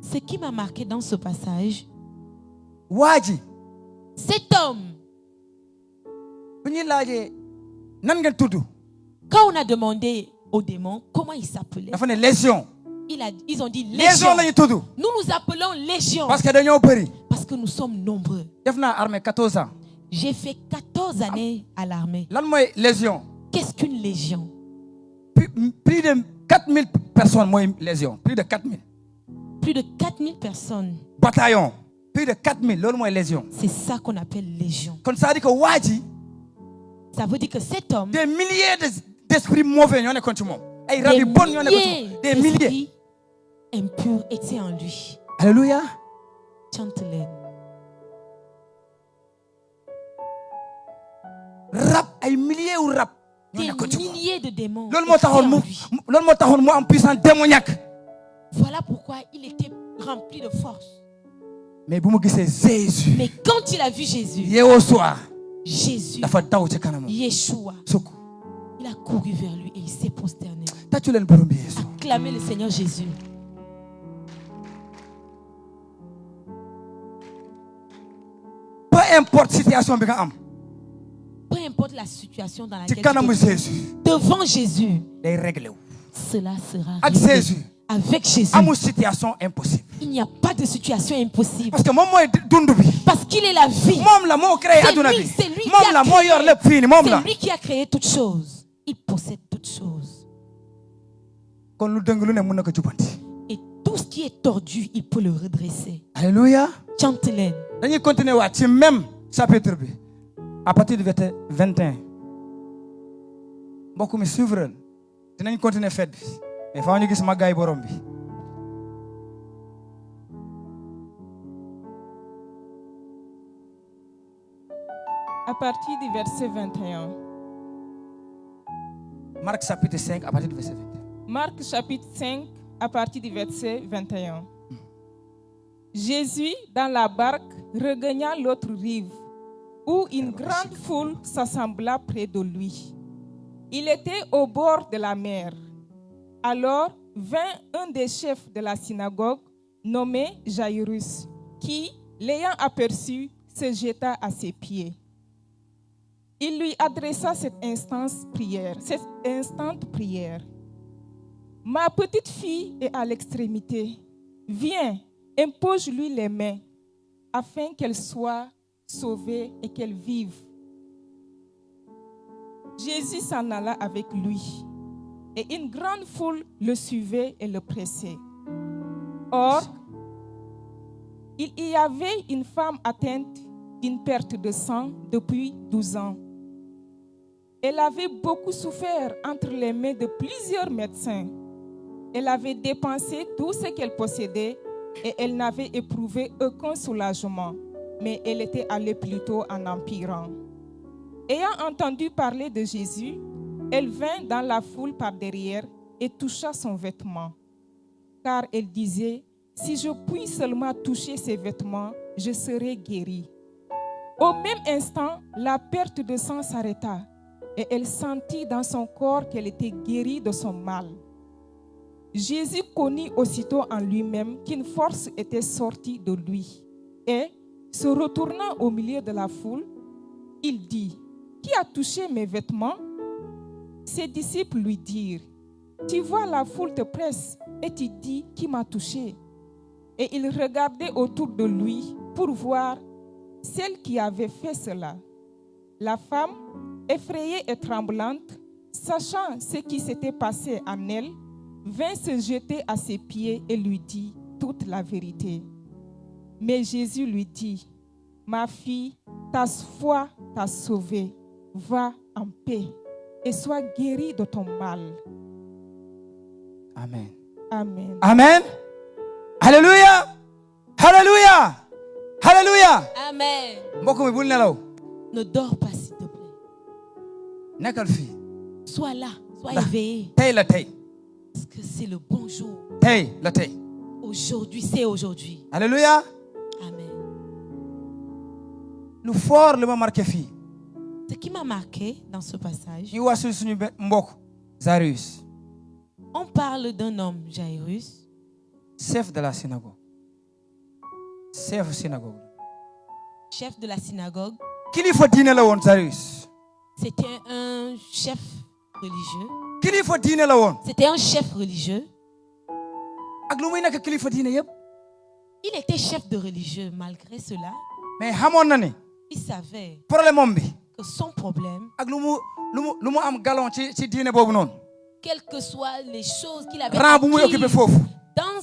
Ce qui m'a marqué dans ce passage, waa ji cet homme, bu ñuy laajee nan ngeen tudd. quand on a demandé au démon comment il s'appelait, dafa ne légion. ils ont dit légion Légion. la ñu tudd. Nous nous appelons Légion parce que dañoo bëri. parce que nous sommes nombreux. def naa armée 14 ans. J'ai fait 14 années à l'armée. lan mooy légion. Qu'est-ce qu'une légion? plus de 4000 personnes mooy légion. plus de 4000. Plus de 4000 personnes. bataillon. plus de 4000 loolu mooy légion. C'est ça qu'on appelle légion. kon ça dit que waa ji Ça veut dire que cet homme, des milliers d'esprits mauvais ñoo nekkoon ci moom. ay rab yu bon ñoo nekkoon ci moom. Des milliers d'esprits impurs étaient en lui. alléluia. Chante-les. rab ay milliers wu rab ñoo Des nekkoon ci moom. milliers de démons loolu moo étaient taxoon en mu lui. loolu moo taxoon mu am puissance démoniaque. Voilà pourquoi il était rempli de force. mais bu mu gisee Jésus. Mais quand il a vu Jésus, yeewoo soir Jésus, dafa daw ci kanamam. Yeshua, sukk il a couru vers lui et il s'est prosterné. tàccu leen borom bi Yeesu. Acclamez le Seigneur Jésus. peu importe situation bi nga am. Peu importe la situation dans ci laquelle kanamu tu es, Jésus. devant Jésus, day réglé wu. cela sera ak réglé. Jésus Avec Jésus, amul situation impossible. il n'y a pas de situation impossible. parce que moom mooy dund bi. Parce qu'il est la vie. moom la moo créé adduna bi. C'est lui qui moom a la moo yor créé. lépp fii nii moom la. C'est lui qui a créé toutes choses. Il possède toutes choses. kon lu dëng lu ne mën na ko jubanti. Et tout ce qui est tordu, il peut le redresser. alléluia. Chante-les. dañuy continuer waat ci même chapitre bi à partir du verset 21. mbokk mi suivre dinañ continuer fête bi mais faaw ñu gis màggaay borom bi. À partir du verset 21. Marc chapitre 5 à partir du verset 21. Marc chapitre 5 à partir du verset 21. Jésus, dans la barque, regagna l'autre rive, où une grande foule s'assembla près de lui. Il était au bord de la mer. Alors vint un des chefs de la synagogue, nommé Jairus, qui, l'ayant aperçu, se jeta à ses pieds. Il lui adressa cette instante prière. Ma petite fille est à l'extrémité. Viens, impose-lui les mains, afin qu'elle soit sauvée et qu'elle vive. Jésus s'en alla avec lui, et une grande foule le suivait et le pressait. Or, il y avait une femme atteinte d'une perte de sang depuis 12 ans. Elle avait beaucoup souffert entre les mains de plusieurs médecins. Elle avait dépensé tout ce qu'elle possédait et elle n'avait éprouvé aucun soulagement, mais elle était allée plutôt en empirant. Ayant entendu parler de Jésus, elle vint dans la foule par derrière et toucha son vêtement. Car elle disait, si je puis seulement toucher ses vêtements, je serai guérie. Au même instant, la perte de sang s'arrêta et elle sentit dans son corps qu'elle était guérie de son mal. Jésus connut aussitôt en lui-même qu'une force était sortie de lui et, se retournant au milieu de la foule, il dit, « Qui a touché mes vêtements ?» Ses disciples lui dirent, « Tu vois, la foule te presse et tu dis, qui m'a touché ?» Et il regardait autour de lui pour voir celle qui avait fait cela. La femme, effrayée et tremblante, sachant ce qui s'était passé en elle, vint se jeter à ses pieds et lui dit toute la vérité. Mais Jésus lui dit, « Ma fille, ta foi t'a sauvée. Va en paix et sois guérie de ton mal. » Amen. Amen. Amen. Alléluia. Alléluia. Alléluia. Amen. mbokk mi bul nelaw. Ne dors pas, s'il te plaît. nekkal fii. Sois là, sois Là. éveillé. tey la tey. Parce que c'est le bon jour. tey la tey. Aujourd'hui, c'est aujourd'hui. Alléluia. Amen. lu fort lu ma marqué fii. Ce qui m'a marqué dans ce passage, ñu wax suñu mbokk Jairus, on parle d'un homme, Jairus, chef de la synagogue. chef synagogue. chef de la synagogue. kilifa diine la woon Jairus. C'était un chef religieux. kilifa diine la woon. C'était un chef religieux. ak lu muy nekk kilifa diine yëpp. Il était chef de religieux. Malgré cela, mais xamoon na ni. il savait problème moom bi. que son problème, ak lu mu am galon ci diine boobu noonu. quelles que soient les choses qu'il avait rang bu muy occupé acquises foofu. dans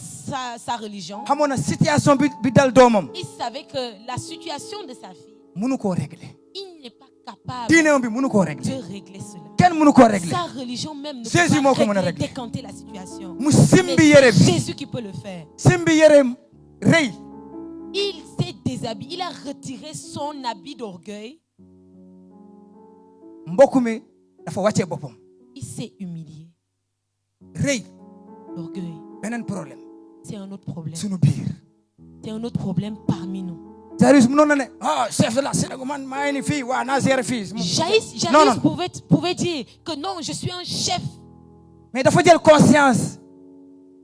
sa religion, xamoon na situation bi dal doomam il savait que la situation de sa fille, mënu koo régler. il n'est pas capable diineem bi mënu koo de régler. régler cela. kenn mënu koo régler. Sa religion même ne Jésus peut moo pas ko mën a régler, régler. décanter la situation. mu Mais simbi c'est yére bi. Jésus qui peut le faire. simbi yére rëy. Il s'est déshabillé, il a retiré son habit d'orgueil, mbokk mi dafa wàccee boppam. il s'est humilié. rëy L'orgueil, beneen problème c'est un autre problème. sunu biir. C'est un autre problème parmi nous. Jairus mënoon na ne chef de la synagogue man maa ngi ni fii waa naa gérer fii. Jairus pouvait dire que non, je suis un chef. mais dafa jël conscience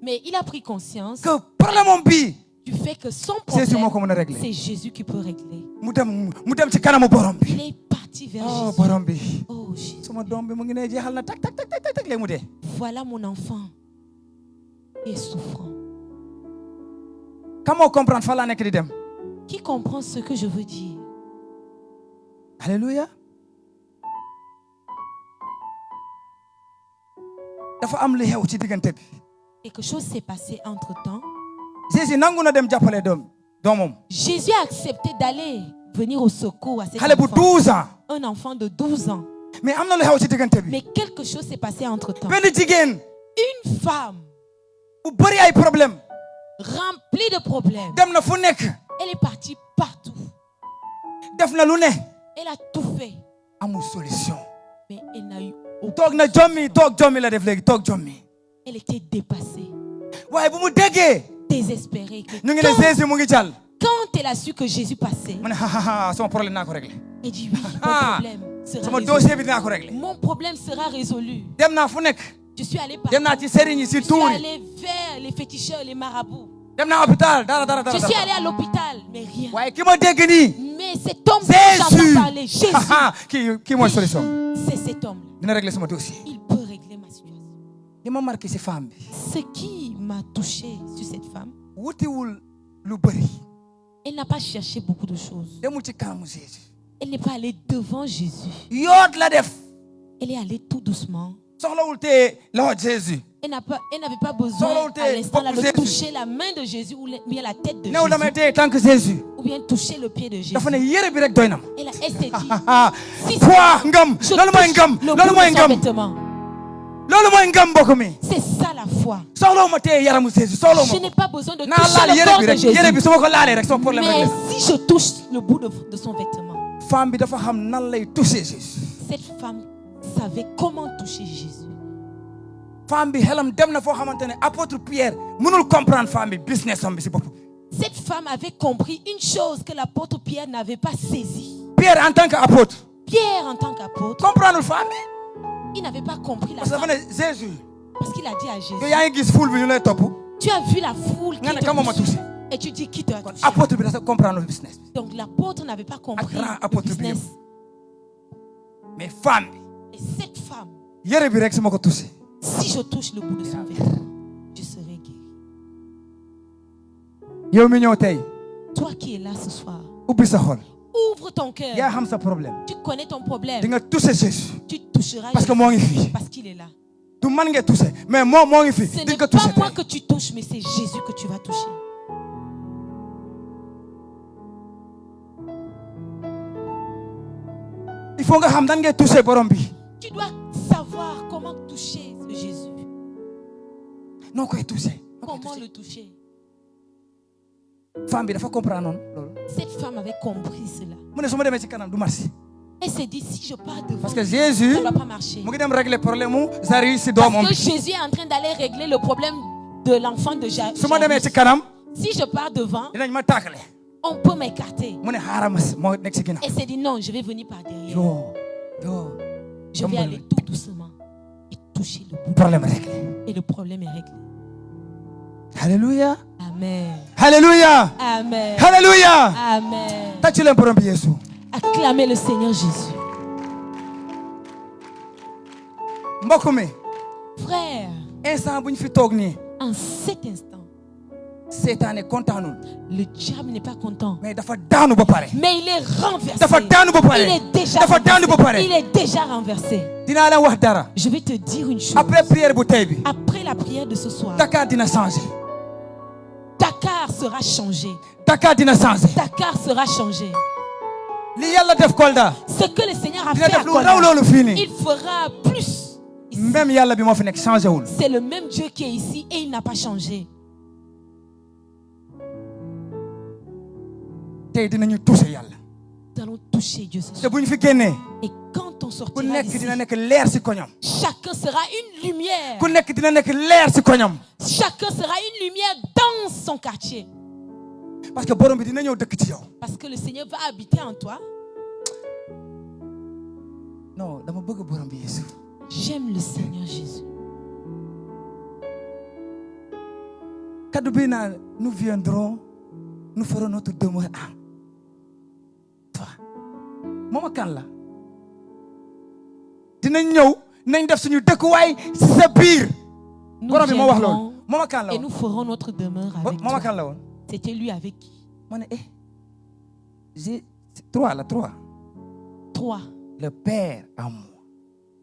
Mais il a pris conscience que problème am bii du fait que son Jésus moo ko problème, mën a régler. c'est Jésus qui peut régler. mu dem ci kanamu borom bi. Il est parti vers oh Jésus. borom bi. Oh Jésus, sama doom bi mu ngi ne jeexal na tak léegi mu dee. voilà mon enfant qui est souffrant. kan moo comprendre fa laa nekk di dem. Qui comprend ce que je veux dire? alléluia. dafa am lu xew ci diggante bi. Quelque chose s'est passé entre-temps. Jésus nangu na dem jàppale doomam. Jésus a accepté d'aller venir au secours à cet xale bu enfant. 12 ans. Un enfant de 12 ans. mais am na lu xew ci diggante bi. Mais quelque chose s'est passé entre-temps. benn jigéen Une femme bu bëri ay problème remplie de problèmes. dem na fu nekk. Elle est partie partout. def na lu ne. Elle a tout fait. amul solution. Mais elle n'a eu aucun. toog na jommi la def léegi toog jommi. Elle était dépassée, waaye bu mu déggee. désespérée. Que ñu ngi ne Jésus mu ngi jàll. quand elle a su que Jésus passait, mu ne sama problème naa ko réglé. elle dit oui, mon Ah, problème sera sama résolu. dossier bi dinaa ko réglé. Mon problème sera résolu. dem naa fu nekk. Je suis allée dem naa partout. ci sëriñ yi ci Je suis tuur yi. allée vers les féticheurs, les marabouts. dem naa hôpital dara. Je suis allée à l'hôpital, mais rien. waaye ki ma dégg nii. Mais cet homme dont j'entends parler, Jésus, kii mooy solution. c'est cet homme-là. dina régler sama dossier. Il peut régler ma situation. li ma marqué ci femme bi. Ce qui m'a touché sur cette femme, wutiwul lu bëri. elle n'a pas cherché beaucoup de choses. demul ci kanamu Jésus. Elle n'est pas allée devant Jésus. yoot la def. Elle est allée tout doucement. soxlawul te loxo Jésus. Elle n'avait pas besoin à l'instant là de toucher la main de Jésus ou bien la tête de néew damay Jésus téye tànk Jésus. ou bien toucher le pied de Jésus. dafa ne yére bi rek doy na ma. Elle s'est dit, si foi ngëm. je loolu mooy touche ngëm. le loolu bout mooy de son ngëm. vêtement, loolu mooy ngëm mbokk mi. c'est ça la foi. soxlawu ma téye yaramu Jésus soxlawu Je ma n'ai ko. pas besoin de naa toucher laal le yére corps bi de rek yére bi Jésus. su ma ko laalee rek sama problème Mais rek si je touche le bout de son vêtement, femme bi dafa xam nan lay toucher Jésus. cette femme savait comment toucher Jésus. femme bi xelam dem na foo xamante ne apôtre Pierre mënul comprendre femme bi business am bi si bopp. Cette femme avait compris une chose que l'apôtre Pierre n'avait pas saisie. Pierre en tant qu'apôtre Pierre, en tant qu'apôtre, comprendre femme bi. il n'avait pas compris la parce que dafa femme. ne Jésus. Parce qu'il a dit à Jésus, yow yaa ngi gis foule bi ñu lay topp. tu as vu la foule qui nga ne te kan moo ma touche. touché. Et tu dis qui te a touché. apôtre bi dafa comprendre le business. Donc l'apôtre n'avait pas compris grand le apôtre business. mais femme bi Et cette femme, yére bi rek su ma ko touché. si je touche le bout de son vêtement, je serai guéri. yow mi ñëw tey Toi qui es là ce soir, ubbi sa xol. ouvre ton cœur. yaa xam sa problème. Tu connais ton problème. di nga touché Jésus. Tu toucheras parce que Jésus moo ngi fii. parce qu'il est là. du man ngay touché mais moo ngi fii. Ce di n'est nga pas touché moi tey. que tu touches, mais c'est Jésus que tu vas toucher. il faut nga xam nan ngay touché borom bi. Tu dois savoir comment toucher ce Jésus. noo koy touché. Comment le toucher. femme bi dafa comprendre noonu loolu. Cette femme avait compris cela. mu ne su ma demee ci kanam du marché. Elle s'est dit, si je pars devant, parce que Jésus ça ne va pas marcher. mu ngi dem régler problème mu Jairus si doomam Parce que bi. Jésus est en train d'aller régler le problème de l'enfant de Jairus. su ma demee ci kanam Si je pars devant, dinañ ma tàkkale. on peut m'écarter. mu ne xaaral ma moo nekk ci ginnaaw. Elle s'est dit, non, je vais venir par derrière. yoo Je vais aller tout doucement et toucher le bout. problème réglé. Et le problème est réglé. alléluia. Amen. alléluia. Amen. alléluia. Amen. tàccu leen borom bi Yeesu. Acclamez le Seigneur Jésus. mbokk mi Frère, instant bu ñu fi toog nii en cet instant, seetaane kontaanul le diable n'est pas content. mais dafa daanu ba pare. Mais il est renversé. dafa daanu ba pare. Il est déjà dafa daanu ba renversé. pare. Il est déjà renversé. dinaa leen wax dara. Je vais te dire une chose. après prière bu tey bi Après la prière de ce soir, Dakar dina changer. Dakar sera changé. Dakar dina changé. Dakar sera changé. li yàlla def Kolda. Ce que le Seigneur a dina fait à def lu raw Kolda, loolu fii nii. il fera plus. Ici. même yàlla bi moo fi nekk changé wul. C'est le même Dieu qui est ici et il n'a pas changé. tey dinañu touché yàlla. Nous allons toucher Dieu ce te soir. bu ñu fi génnee. Et quand on ku sortira nekk d'ici, dina nekk leer si koñam. chacun sera une lumière. ku nekk dina nekk leer si koñam. Chacun sera une lumière dans son quartier. parce que borom bi dina ñëw dëkk ci yow. Parce que le Seigneur va habiter en toi. non dama bëgg borom bi Yeesu. J'aime le Seigneur Jésus. kaddu bi naan nous viendrons nous ferons notre demeure en toi. moom ak kan la. dinañ ñëw nañ def suñu dëkkuwaay si sa biir. Nous borom bi moo wax viendrons loolu. moom ak kan la et woon. nous ferons notre demeure avec moom ak toi. kan la woon. C'était lui avec qui? ma ne j'ai 3 la 3. Toi, le Père en moi.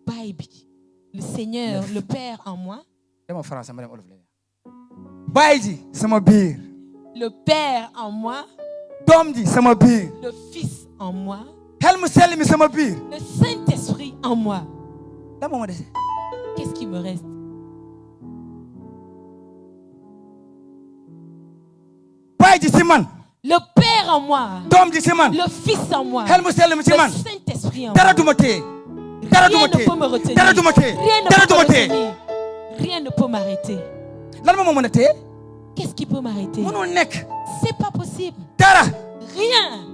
Baby. Le Seigneur, le Père en moi. dama français ma dem olof la. baay ji sama biir. Le Père en moi. doom ji sama biir. Le Fils en moi. xel mu sell mi sama biir. Le Saint-Esprit en moi. lan moo ma dese. Qu'est-ce qui me reste? baay ji si man. Le Père en moi. doom ji si man. Le Fils en moi. xel mu sell mi si Le man. Saint-Esprit en dara moi. du ma téye. dara du Rien ma ne téye. peut me retenir. dara du ma téye. Rien ne dara peut du me ma téye. retenir. Rien ne peut m'arrêter. lan moo ma mën a téye. Qu'est-ce qui peut m'arrêter? mënul nekk. C'est pas possible. dara. Rien.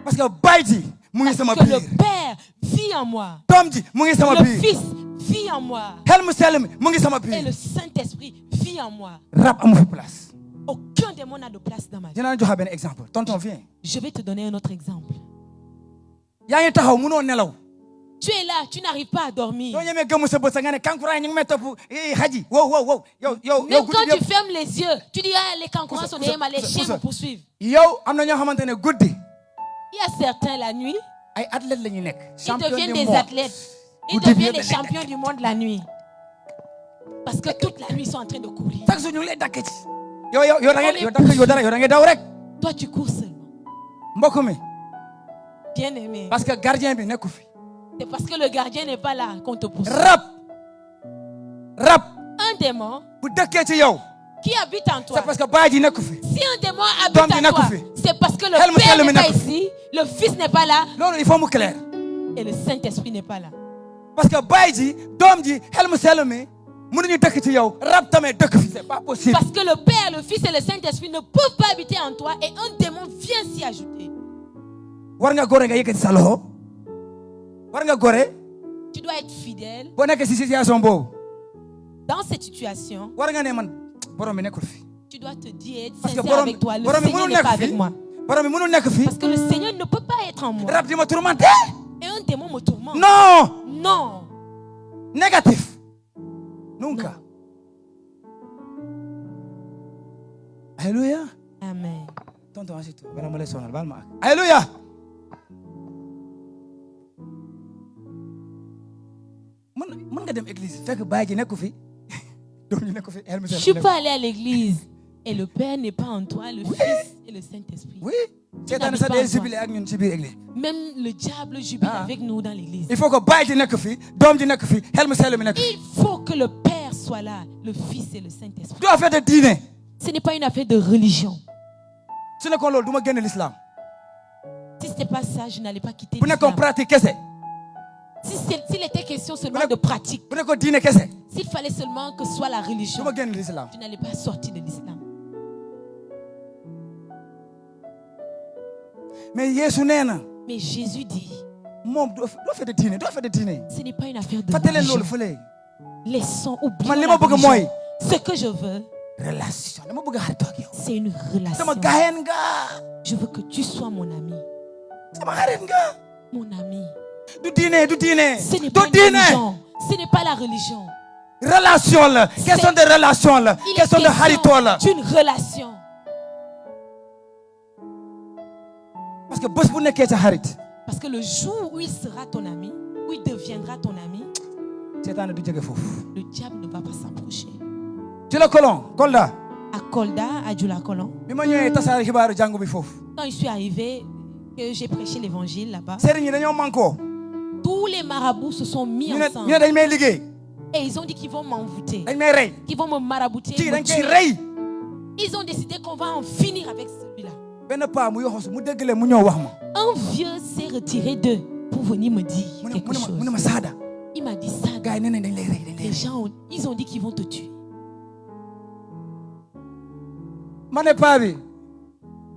parce que baay ji mu ngi sama Parce que biir. le Père vit en moi. doom ji mu ngi sama Le biir. Fils vit en moi. xel mu sell mi mu ngi sama Et biir. le Saint-Esprit vit en moi. rab amu fi place. Aucun démon n'a de place dans ma vie. dinaa joxe benn exemple tonton viens. Je vais te donner un autre exemple. yaa ngi taxaw mënoo nelaw. Tu es là, tu n'arrives pas à dormir. doo ñemee gëmm sa bët sa nga ne kankuraan ñu ngi may topp xaji wow yow Même guddi quand tu yëpp fermes les yeux, tu dis ah, les cancourants sont derrière moi, les chiens pousse. me poursuivent. yow am na ñoo xamante ne guddi Il y a certains la nuit, ay athlètes la ñuy nekk. ils champion deviennent du des monde. athlètes. Ils Guddi bi deviennent yëpp des dañ champions du monde la nuit. Parce que toute la nuit, ils sont en train de courir. chaque jour ñu ngi lay dakk ci. yow da ngay daw rek. Toi, tu cours seulement. mbokk mi Bien aimé. parce que gardien bi nekku fi. C'est parce que le gardien n'est pas là qu'on te poursuit. rab Un démon bu dëkkee ci yow. qui habite en toi. c'est parce que baay ji nekku fi. Si un démon Doom habite ji en nekku toi, fi. c'est parce que le Xel mu Père sell mi n'est pas nekku fi. ici, le Fils n'est pas là loolu il faut mu clair. et le Saint-Esprit n'est pas là. parce que baay ji doom ji xel mu sell mi mënuñu dëkk ci yow rab tamit dëkk fi. c'est pas possible. Parce que le Père, le Fils et le Saint-Esprit ne peuvent pas habiter en toi et un démon vient s'y ajouter. war nga gore nga yëkkati sa loxo. war nga gore. Tu dois être fidèle. boo nekkee si situation boobu. Dans cette situation, war nga ne man borom bi nekkul fi. tu dois te dire, être parce que sincère avec toi. Le borom bi Seigneur mënul n'est pas nekk avec fi. moi. borom bi mënul nekk fi. Parce que le Seigneur ne peut pas être en moi. rab di ma tourmenté. Et un démon me tourmente. non. Non. négatif. nunca. alléluia. Amen. tonton asitu bala ma lay sonal baal ma ak. alléluia. mën nga dem église fekk baay ji nekku fi. doom ji nekku fi. Je suis pas allé à l'église et le Père n'est pas en toi, le Fils et le Saint-Esprit. oui. seetaan sax day jubilé ak ñun ci biir église. Même le diable jubile avec nous dans l'église. il faut que baay ji nekk fi doom ji nekk fi xel mu sell mi nekk fi. Il faut que le Père soit là, le Fils et le Saint-Esprit. du affaire de diine. Ce n'est pas une affaire de religion. su nekkoon loolu du ma génn l'islam. Si ce n'était pas ça, je n'allais pas quitter bu nekkoon l'islam. pratique kese. S'il était question seulement de pratique, bu nekkoon diine kese. s'il fallait seulement que ce soit la du religion, ma génn l'islam. je n'allais pas sortir de l'islam. mais Yeesu nee na. Mais Jésus dit, moom du affaire de diine du affaire de diine. ce n'est pas une affaire de fàtte leen religion. loolu fële. Laissons oublier man li la ma bëgg religion. mooy. Ce que je veux, relation dama bëgg a xaritoo ak yow. c'est une relation. sama gaayeen nga. Je veux que tu sois mon ami. sama xarit nga. Mon ami. du diine du diine. Ce n'est pas du une diine. religion. Ce n'est pas la religion. relation la. question de relation la. Il est question de xaritoo la. d'une relation. parce que bés bu nekkee sa xarit. Parce que le jour où il sera ton ami, où il deviendra ton ami, seetaan du jóge foofu. le diable ne va pas s'approcher. ci la Kolon Kolda à Kolda, à Djoulakolon. bi ma ñëwee tasaare xibaaru jàngu bi foofu Quand je suis arrivée, que j'ai prêché l'évangile là-bas, sëriñ yi dañoo manko tous les marabouts se sont mis ñu ne ensemble dañ may liggéey et ils ont dit qu'ils vont m'envoûter, dañ may rey qu'ils vont me marabouter, kii me dañ koy tuer. rey Ils ont décidé qu'on va en finir avec celui-là. benn paa mu yoxosu mu dégg leen mu ñëw wax ma Un vieux s'est retiré d'eux pour venir me dire mu ne quelque chose. mu ne ma Saada Il m'a dit ça. gars yi nee nañ dañ lay rey dañ lay Les rey gens, ils ont dit qu'ils vont te tuer. ma ne paa bi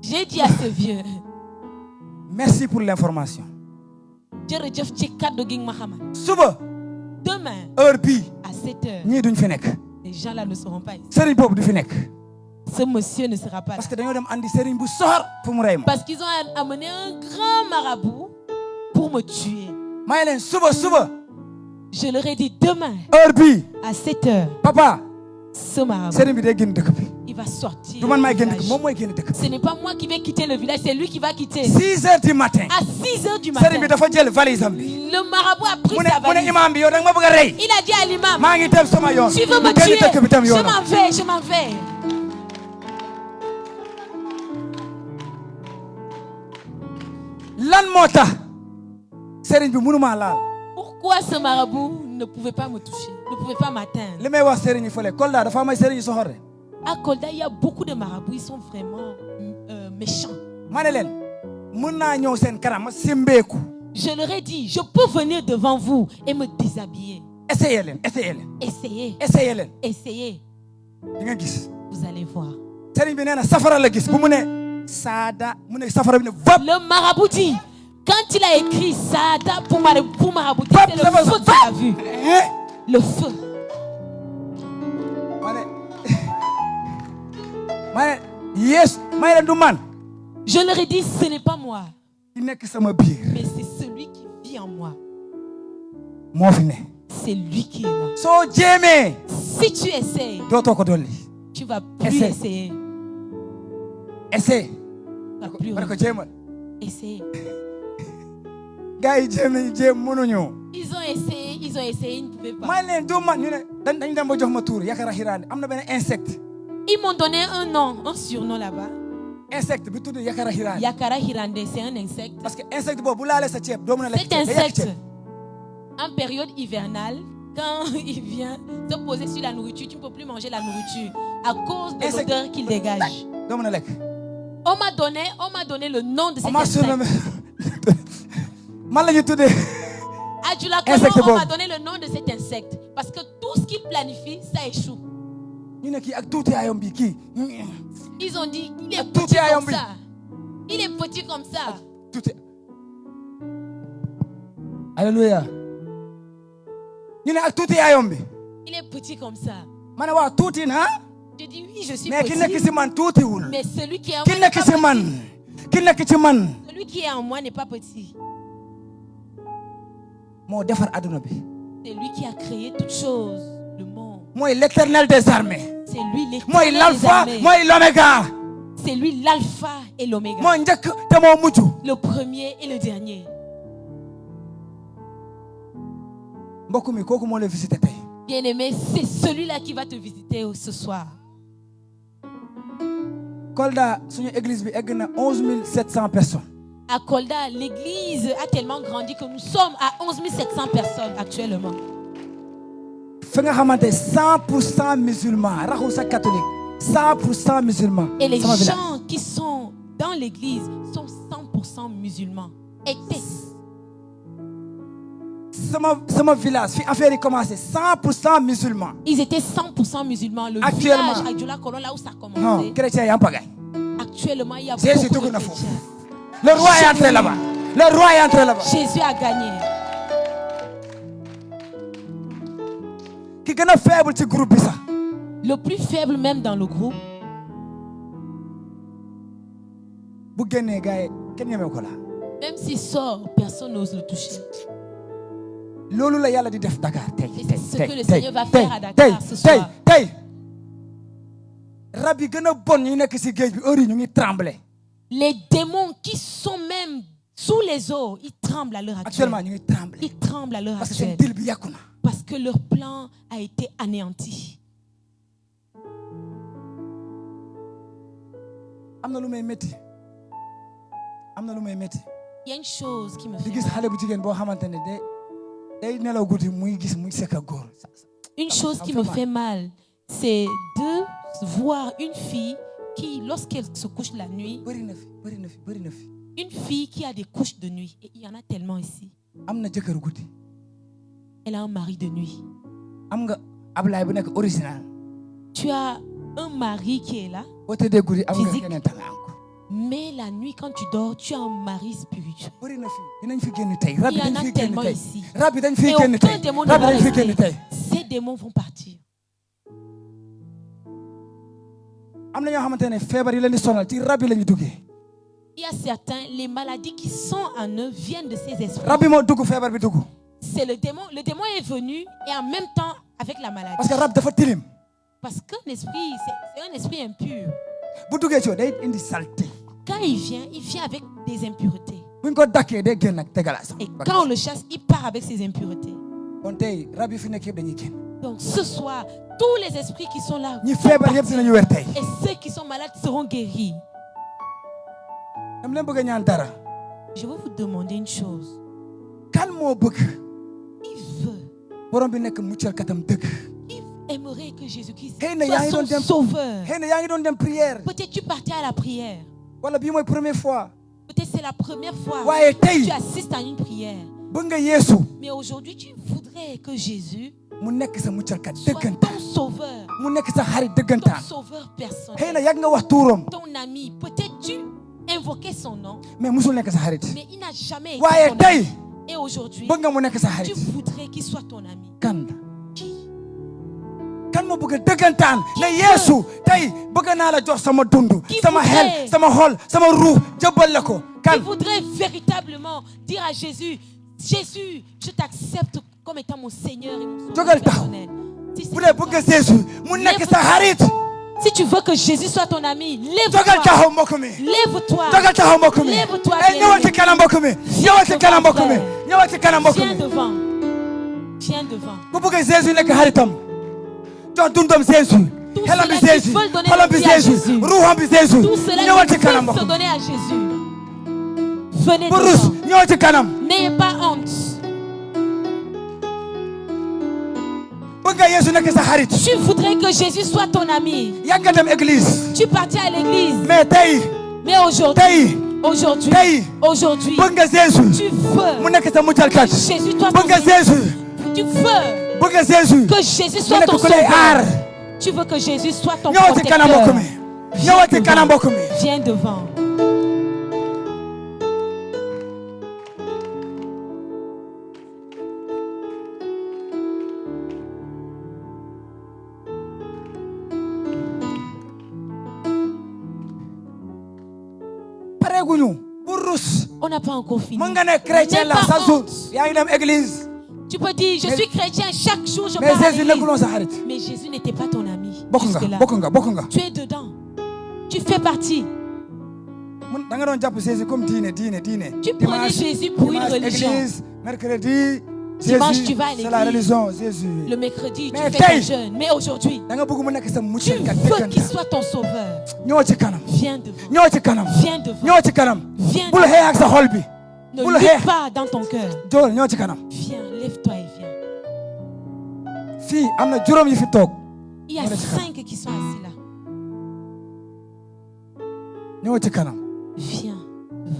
J'ai dit à ce vieux, merci pour l'information jërëjëf ci kàddu gi nga ma xamal. suba Demain, heure bii à 7 heures, ñii duñ fi nekk les gens là ne seront pas ici. sëriñ boobu du fi nekk Ce monsieur ne sera pas là. parce que dañoo dem andi sëriñ bu soxor pour mu rey ma Parce qu'ils ont amené un grand marabout pour me tuer. may leen suba Je leur ai dit demain, heure bii à 7 heures, papa ce marabout, sëriñ bi day génn dëkk bi il va sortir. du man maay du génn village. dëkk moom mooy génn dëkk bi Ce n'est pas moi qui vais quitter le village, c'est lui qui va quitter. 6 heures du matin À 6 heures du sëriñ bi matin, dafa jël valise am bi le marabout a pris mu ne sa mu ne valise. imam bi yow da nga ma bëgg a rey Il a dit à l'imam, maa ngi dem sama yoon tu veux me génn dëkk bi tam tuer? Je yoonam m'en vais, je m'en vais. lan moo tax sëriñ bi mënuma laal Pourquoi ce marabout ne pouvait pas me toucher, ne pouvait pas m'atteindre? li may wax sëriñ yi fële Kolda dafa am ay sëriñ yu soxor de À Kolda, il y a beaucoup de marabouts, ils sont vraiment méchants. ma ne leen mën naa ñëw seen kanam ma simbeeku Je leur ai dit, je peux venir devant vous et me déshabiller. essayez leen Essayez, leen essayez, di nga gis vous allez voir. sëriñ bi nee na safara la gis bu mu ne Saada mu ne safara bi ne vap Le marabout dit, quand il a écrit Saada pour marabouter, Vap, c'est ça va, le feu vap. qu'il a vu. hein Le feu. ma ne Yeesu may leen du man Je leur ai dit, ce n'est pas moi, ki nekk sama biir mais c'est celui qui vit en moi. moo fi ne C'est lui qui est là. soo jéemee Si tu essayes, dootoo ko dolli tu vas plus Essaie. essayer. essaye Tu vas plus ma ne ko jéemal essayer. gars yi jéem nañu jéem mënuñu Ils ont essayé, ils ne pouvaient pas. may leen du man ñu ne dañ dem ba jox ma tuur yakara xiraande am na benn insecte Ils m'ont donné un nom, un surnom là-bas. insecte bi tudd yakara xiraande Yakara hirande, c'est un insecte. parce que insecte boobu bu laalee sa ceeb doo mën a lekk Cet ceeb day yàq insecte, ceeb. en période hivernale, quand il vient se poser sur la nourriture, tu ne peux plus manger la nourriture à cause de Insecte. l'odeur qu'il dégage. doo mën a lekk On m'a donné le nom de cet on m'a surnommé insecte. man la ñu tuddee À Djoulakolon, Insecte on m'a boobu. donné le nom de cet insecte. Parce que tout ce qu'il planifie, ça échoue. ñu ne kii ak tuuti ayom bi kii Ils ont dit, il est Ah, tout petit est à comme Yambi. ça. Il est petit comme ça. tuuti alléluia ñu ne ak tuuti ayom bi Il est petit comme ça. ma ne waa tuuti na Je dis, oui, je suis mais ki nekk petit. si man tuutiwul Mais celui qui est en ki moi n'est nekk pas si man petit. ki nekk ci man Celui qui est en moi n'est pas petit. moo defar adduna bi C'est lui qui a créé toutes choses, le monde. mooy l'éternel des armées C'est lui mooy l'éternel des l'alpha armées. mooy l'oméga C'est lui l'alpha et l'oméga. moo njëkk te moo mujj Le premier et le dernier. mbokk mi kooku moo la visité tey Bien-aimé, c'est celui-là qui va te visiter ce soir. Kolda suñu église bi egg na 11 700 personnes À Kolda, l'église a tellement grandi que nous sommes à 11 700 personnes actuellement. fi nga xamante 100% musulmans raxul sa catholique 100% musulmans Et les sama village. gens qui sont dans l'église sont 100% musulmans. Étaient. sama village fi affaire yi commencé 100% musulmans Ils étaient 100% musulmans. Le Actuellement. village à Djoulakolon, là où ça a commencé. non chrétien yi am pagaille Actuellement, il y a Jésus beaucoup de dugg na chrétiens. foofu le roi est entré là-bas le roi est entré là-bas Jésus a gagné. ki gën a faible ci groupe bi sax Le plus faible même dans le groupe, bu génnee gars yi kenn ñemew ko la même s'il sort, personne n'ose le toucher. loolu la yàlla di def Dakar tey Et tey c'est ce que le Seigneur va faire à Dakar ce tey soir. tey rab yi gën a bon ñu nekk si géej bi heure yi ñu ngi trembler Les démons qui sont même sous les eaux, ils tremblent à l'heure actuellement actuelle. ñu ngi trembler Ils tremblent à l'heure parce que seen actuelle. dil bi yàqu na Parce que leur plan a été anéanti. am na lu may métti am na lu may métti Il y a une chose qui me di fait gis mal. xale bu jigéen boo xamante ne day nelaw guddi muy gis muy sekk ak góor. Une chose qui me fait mal, c'est de voir une fille qui, lorsqu'elle se couche la nuit, bëri na fi bëri na fi bëri na fi une fille qui a des couches de nuit, et il y en a tellement ici. am na jëkkër guddi Elle a un mari de nuit. am nga Ablaye bu nekk original Tu as un mari qui est là, boo tëddee guddi am nga Physique. keneen tanga am ko mais la nuit, quand tu dors, tu as un mari spirituel. bëri na fi dinañ fi génn tey rab Il yi y en dañ a fi génn tellement tey ici. rab yi dañ Et fi génn aucun tey démon ne rab yi va dañ fi génn rester. tey Ces démons vont partir. am na ñoo xamante ne feebar yi leen di sonal ci rab yi la ñu duggee Il y a certains, les maladies qui sont en eux viennent de ces esprits. rab yi moo dugg feebar bi dugg C'est le démon. Le démon est venu et en même temps avec la maladie. parce que rab dafa tilim Parce qu'un esprit, c'est un esprit impur. bu duggee ci yow day indi saleté Quand il vient avec des impuretés. bu ñu ko dakkee day génn ak tegalaas Et quand on le chasse, il part avec ses impuretés. kon tey rab yi fi nekk yëpp dañuy génn Donc ce soir, tous les esprits qui sont là, ñi vont feebar yëpp partir. dinañu wér tey Et ceux qui sont malades seront guéris. dama leen bëgg a ñaan dara Je veux vous demander une chose. kan moo bëgg Il veut, borom bi nekk muccal katam dëgg il aimerait que Jésus-Christ Xëy na yaa soit ngi son doon dem sauveur. xëy na yaa ngi doon dem prière Peut-être tu partais à la prière. wala bii mooy première fois Peut-être c'est la première fois waaye que tey tu assistes à une prière. bëgg nga Yeesu Mais aujourd'hui, tu voudrais que Jésus mu nekk sa muccalkat soit dëggantaan ton sauveur, mu nekk sa xarit ton dëggantaan sauveur xëy na personnel, yàgg nga wax tuuram ton ami. Peut-être tu invoquais son nom, mais musul nekk sa xarit mais il n'a jamais été waaye ton tey ami. Et aujourd'hui, bëgg nga mu nekk sa tu xarit voudrais qu'il soit ton ami. kan la Qui? kan moo bëgg dëggantaan ne Yeesu tey bëgg naa la jox sama dund Qui sama xel voudrait? sama xol sama ruux jëbbal la ko Qui kan voudrait véritablement dire à Jésus, Jésus, je t'accepte comme étant mon Seigneur et mon sauveur Jógal taxaw. personnel. Si, c'est bu dee bëgg nga Yeesu mu nekk sa xarit si tu veux que Jésus soit ton ami, jógal lève-toi. taxaw mbokk mi Lève-toi. jógal taxaw mbokk mi Lève-toi, eh ñëwal ci bien-aimé. kanam mbokk mi ñëwal ci kanam mbokk mi ñëwal ci kanam mbokk Viens mi devant. Viens devant. bu bëgg Jésus nekk xaritam jox dundam Jésus Tous xelam bi ceux-là qui Jésus veulent donner xolam bi leur vie à Jésus Jésus. ruuxam bi Jésus Tous ceux-là ñëwal qui ci kanam veulent mbokk se mi donner à Jésus. Venez bu rus devant. ñëwal ci kanam N'ayez pas honte. bëgg nga Yeesu nekk sa xarit Tu voudrais que Jésus soit ton ami. yàgg nga dem église Tu partais à l'église. mais tey Mais aujourd'hui, tey aujourd'hui, tey aujourd'hui, bëgg nga Jésus tu veux mu nekk sa muccalkat que Jésus soit ton bëgg nga ami. Jésus Tu veux bëgg nga Jésus que Jésus mu soit nekk ton ku lay aar sauveur. Tu veux que Jésus soit ton ñëwal ci kanam mbokk protecteur. mi ñëwal ci kanam mbokk mi Viens devant. pareeguñu bu rus On n'a pas encore fini. mën nga ne chrétien N'aie la pas chaque jour honte. yaa ngi dem église Tu peux dire, je Mais- suis chrétien, chaque jour je mais pars à Jésus l'église. nekkuloon sa xarit Mais Jésus n'était pas ton ami. bokk nga Jusque-là. bokk nga bokk nga Tu es dedans. Tu fais partie. mun da nga doon jàpp Jésus comme diine Tu prenais Jésus pour une religion. église mercredi Dimanche, Jésus tu vas à c'est la l'église. religion Jésus Le mercredi, tu Mais fais tey- ton jeûne. Mais aujourd'hui, da nga bëgg mu nekk sa tu muccalkat veux qu'il dëggantaan soit ton sauveur. ñëw ci kanam Viens devant. ñëw ci kanam Viens devant. ñëw ci kanam Viens bul xeex ak sa xol bi Ne bul lutte xeex pas dans ton cœur. jool ñëw ci kanam Viens, lève-toi et viens. fii am na juróom yi fi toog Il y a Voilà, 5 qui sont assis là. ñëw ci kanam Viens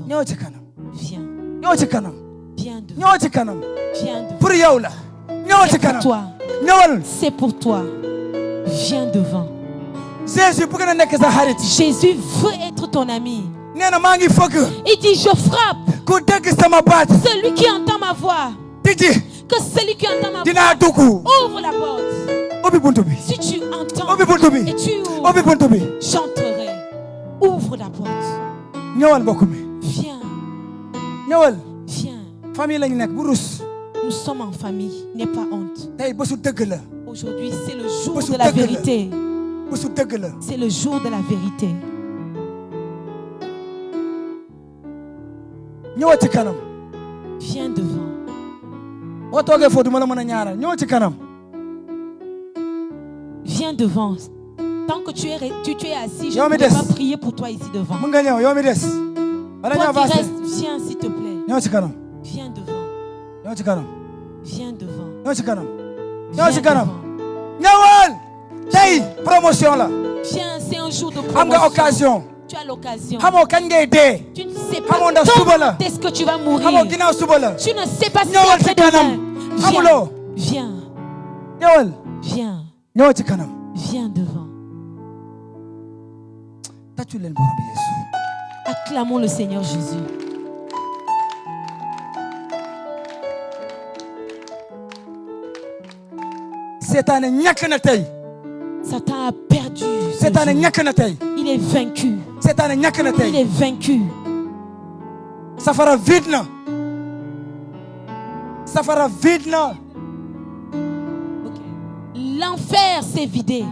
devant. ñëw ci kanam Viens. ñëw ci kanam Viens devant. ñëw ci kanam Viens devant. pour yow la ñëw ci C'est pour kanam toi. ñëwal C'est pour toi. Viens devant. Jésus bëgg na nekk sa xarit Jésus veut être ton ami. nee na maa ngi fëgg Il dit, je frappe. ku dégg sama baat Celui qui entend ma voix, tijji que celui qui entend ma voix, dinaa dugg ouvre la porte. ubbi buntu bi Si tu entends ubbi buntu bi et tu ubbi ouvres, buntu bi j'entrerai. Ouvre la porte. ñëwal mbokk mi Viens, ñëwal viens. famille lañu nekk bu rus Nous sommes en famille. N'aie pas honte. tey bésu dëgg la Aujourd'hui, c'est le jour Bésu de la dëgg la. vérité. bésu dëgg la C'est le jour de la vérité. ñëwal ci kanam Viens devant. boo toogee foofu du ma la mën a ñaaral ñëwal ci kanam Viens devant. Tant que tu es assis, je Yo, ne mais vais des. pas prier pour toi ici devant. Mun nga ñëw yow mi des. Wala Toi ñoo qui avancé. restes, viens s'il te plaît. Ñëw ci kanam. Viens devant. Ñëw ci kanam. Viens devant. Ñëw ci kanam. Viens Ñëw ci kanam. devant. Ñëwal. Tey promotion la. Viens, c'est un jour de Am nga promotion. occasion. Tu as l'occasion. Xamoo kañ ngay dee. Tu ne sais pas Xamoo ndax suba la. quand est-ce que tu vas mourir. Xamoo ginnaaw suba la. Tu ne sais pas si Ñëwal après ci kanam. demain. Xamuloo. Viens, Ñëwal. viens, Ñëwal ci kanam. viens devant. Tàccu leen borom bi Yeesu. Acclamons le Seigneur Jésus. Seetaane ñàkk na tey. Satan a perdu. ce Seetaane jour. ñàkk na tey. Il est vaincu. Seetaane ñàkk na Il tey. est vaincu. Safara vide na. Safara vide na. Ok. L'enfer s'est vidé.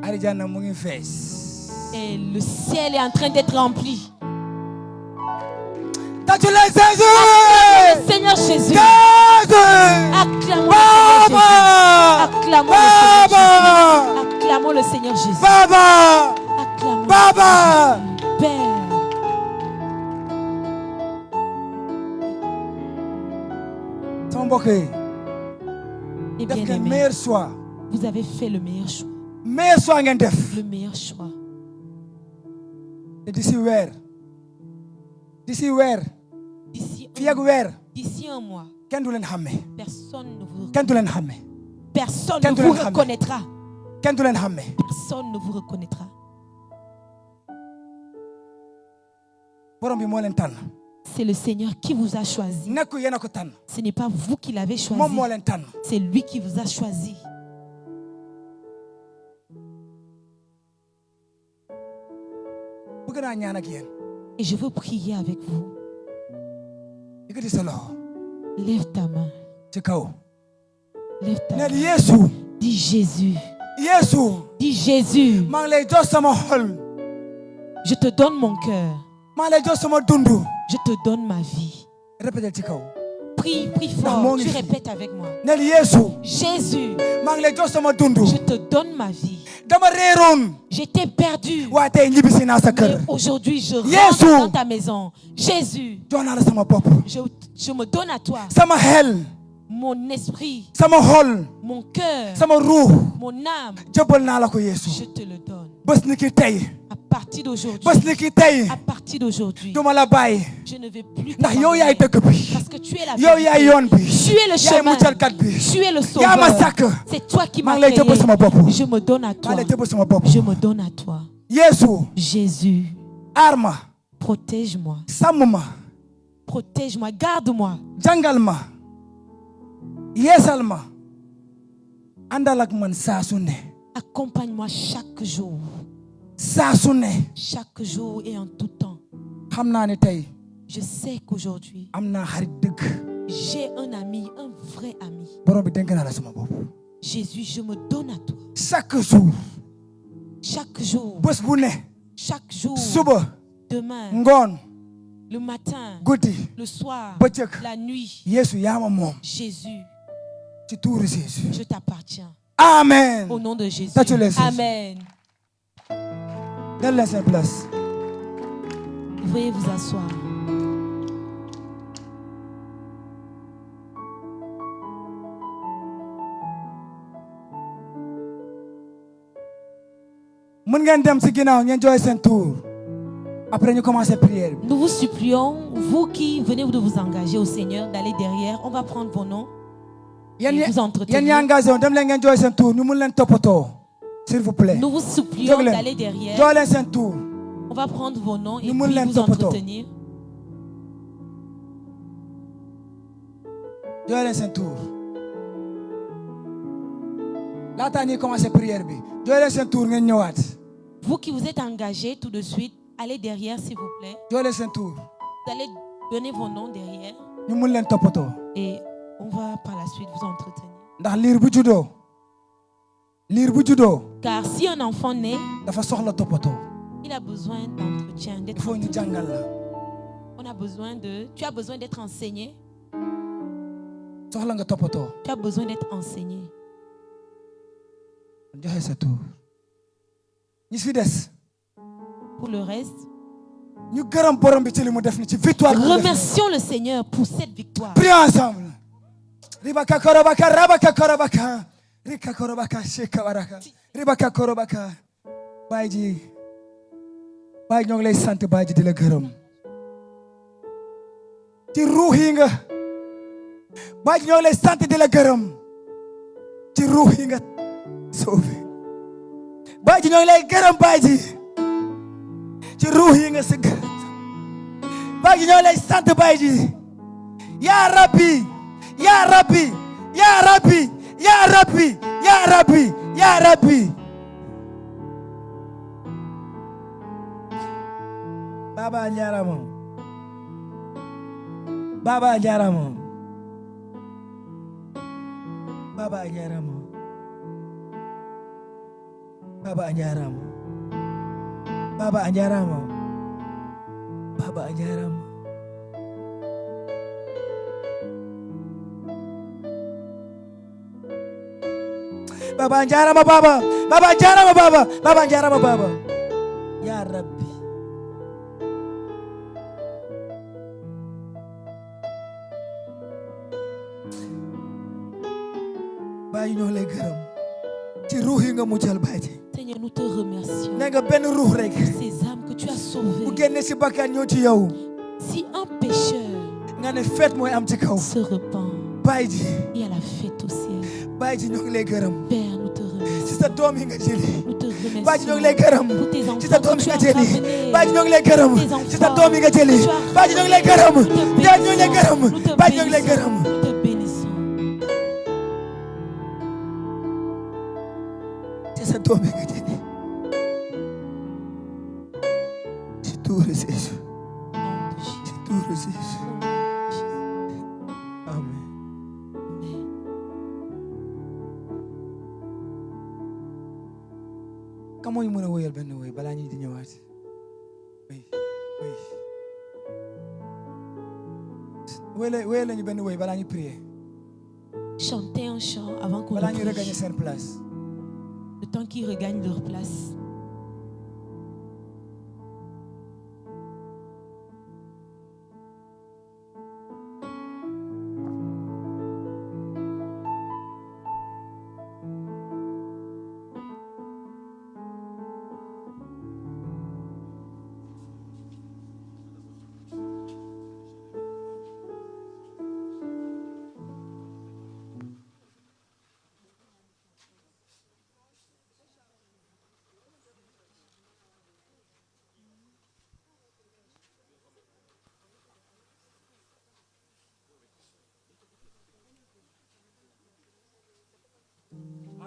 Arijana mu ngi fees. Et le ciel est en train d'être rempli. Tàccu leen Jésus. Le Seigneur Jésus. Jésus. Acclamons Baba. Acclamons le Seigneur Jésus. Baba. Acclamons le Seigneur Jésus. Acclamons Baba. le Seigneur Jésus. Père. Sama mbokk yi. Et Def bien ngeen aimé, meilleur choix. vous avez fait le meilleur choix. Meilleur choix ngeen def. Le meilleur choix. te d'ici weer. D'ici weer. Fii ak weer. D'ici un mois, Kenn du leen xàmme. personne ne vous, Kenn du leen xàmme. personne Kenn ne du vous leen xàmme. reconnaîtra. Kenn du leen xàmme. Personne ne vous reconnaîtra. Borom bi moo leen tànn. C'est le Seigneur qui vous a choisi. Nekku yéen a ko tànn. Ce n'est pas vous qui l'avez choisi. Moom moo leen tànn. C'est lui qui vous a choisi. Bëgg naa ñaan ak yéen. Et je veux prier avec vous. Yëkkati sa loxo. Lève ta main. Ci kaw. Lève ta Neel main. Yeesu. Dis Jésus. Yeesu. Dis Jésus. maa ngi lay jox sama xol. Je te donne mon cœur. maa ngi lay jox sama dundu. Je te donne ma vie. Répétez ci kaw. Prie, prie Dans fort. mon Tu vie. répètes avec moi. Neel Yeesu. Jésus, maa ngi lay jox sama dundu. je te donne ma vie. Dama réeroon. J'étais perdu. waaye tey ñibbisi naa sa Mais kër. aujourd'hui, je Jésus. rentre dans ta maison. Jésus, jox naa la sama bopp. je me donne à toi. sama xel. Mon esprit, sama xol. mon cœur, sama ruux. mon âme, jëbal naa la ko Yeesu. je te le donne. bés ni ki tey. À partir d'aujourd'hui, bés ni ki tey. à partir d'aujourd'hui, duma la bàyyi. je ne vais plus ndax yow yaay t'abandonner. dëgg bi. Parce que tu es la yow yaay yoon bi. Tu es le yaay chemin. muccalkat bi. Tu es le yaa ma sauveur. sàkk. C'est toi qui maa m'as ngi lay créé. jëbal sama bopp. Je me donne à maa toi. ngi lay jëbal sama bopp. Je me donne à toi. Yeesu. Jésus, aar ma. protège-moi. sàmm ma. Protège-moi. Garde-moi. jàngal ma. yeesal ma. àndal ak man saa su ne. Accompagne-moi chaque jour. saa su ne. Chaque jour et en tout temps. xam naa ne tey. Je sais qu'aujourd'hui, am naa xarit dëgg. j'ai un ami, un vrai ami. borom bi dénk naa la sama bopp. Jésus, je me donne à toi. chaque jour. Chaque jour, bés bu ne. chaque jour, suba. demain, ngoon. le matin, guddi. le soir, bëccëg. la nuit. Yeesu yaa ma moom. Jésus, ci tuuru Jésus. je t'appartiens. amen. Au nom de Jésus. Tâche les Jésus. Amen. Dal leen seen place. Veuillez vous asseoir. mën ngeen dem si ginnaaw ngeen joxe seen tour. après ñu commencer prière bi. Nous vous supplions, vous qui venez de vous engager au Seigneur, d'aller derrière. On va prendre vos noms. yéen Et vous entretenir. ñi engagé woon dem leen ngeen joxe seen tour ñu mun leen toppatoo. s'il vous plaît. Nous vous supplions Jóg leen. d'aller derrière. joxe leen seen tour. On va prendre vos noms et Nous puis voulons vous toppatoo. entretenir. joxe leen seen tour. laataa ñuy commencer prière bi. joxe leen seen tour ngeen ñëwaat. Vous qui vous êtes engagés tout de suite, allez derrière s'il vous plaît. joxe leen seen tour. Vous allez donner vos noms derrière ñu mun leen toppatoo. et on va par la suite vous entretenir. ndax liir bu juddoo. liir bu juddoo. Car si un enfant naît, dafa soxla toppatoo. il a besoin d'entretien, il d'être faut ñu entretenu. jàngal la. On a besoin de, tu as besoin d'être enseigné. soxla nga toppatoo. Tu as besoin d'être enseigné. joxe sa tur ñi fi des Pour le reste, ñu gërëm borom bi ci li mu def ni ci victoire bi mu def ni. remercions le Seigneur pour cette victoire. Prions ensemble. Ribaka korobaka rabaka korobaka rika korobaka sheka baraka ribaka korobaka baay ji baay ñoo ngi lay sant baay ji di la gërëm ci ruux yi nga baay ji ñoo ngi lay sant di la gërëm ci ruux yi nga sauvé baay ji ñoo ngi lay gërëm baay ji ci ruux yi nga sëgg baay ji ñoo ngi lay sant baay ji yaa rabbi yaa rabbi yaa rabbi yaa rabbi yaa rabbi yaa rabbi Baba Njarama Baba Njarama Baba Njarama Baba Njarama Baba Njarama Baba Njarama Baba Njarama Baba Baba Njarama Baba Baba Njarama Baba Ya Rabbi Baay ñoo lay gërëm ci ruux yi nga mujjal baay ji Seigneur, nous te remercions ne nga benn ruux rek pour ces âmes que tu as sauvées. bu génne si bakkan ñoo ci yow Si un pécheur nga ne feet mooy am ci kaw se repent, baay ji il y a la fête au ciel. baay ji ñoo ngi lay gërëm Père, nous te ci remercions. sa doom yi nga jëli Nous te baay ji ñoo ngi lay remercions gërëm pour tes ci sa enfants doom que yi tu nga as jëli ramenés. baay ji ñoo ngi lay gërëm ci sa doom yi nga jëli baay ji ñoo ngi lay gërëm baay ji ñoo ngi lay gërëm baay ji ñoo ngi lay gërëm Nous te bénissons. ci sa doom yi nga jëli ci tuuru Jésus Au nom de Jésus. ci tuuru Jésus Au nom de Jésus. amen Amen. ka moo ñu mën a woyal benn woy balaa ñuy di ñëwaat oui oui woyal lañu benn woy balaa ñu prier Chantez un chant avant qu'on balaa ne ñu regagner prie. seen place Le temps qu'ils regagnent leur place.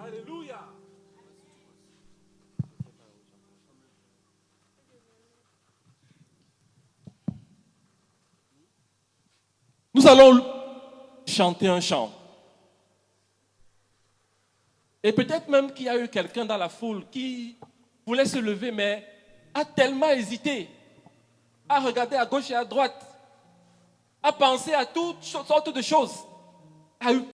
Alléluia. Nous allons chanter un chant. Et peut-être même qu'il y a eu quelqu'un dans la foule qui voulait se lever, mais a tellement hésité, à regarder à gauche et à droite, à penser à toutes sortes de choses, a eu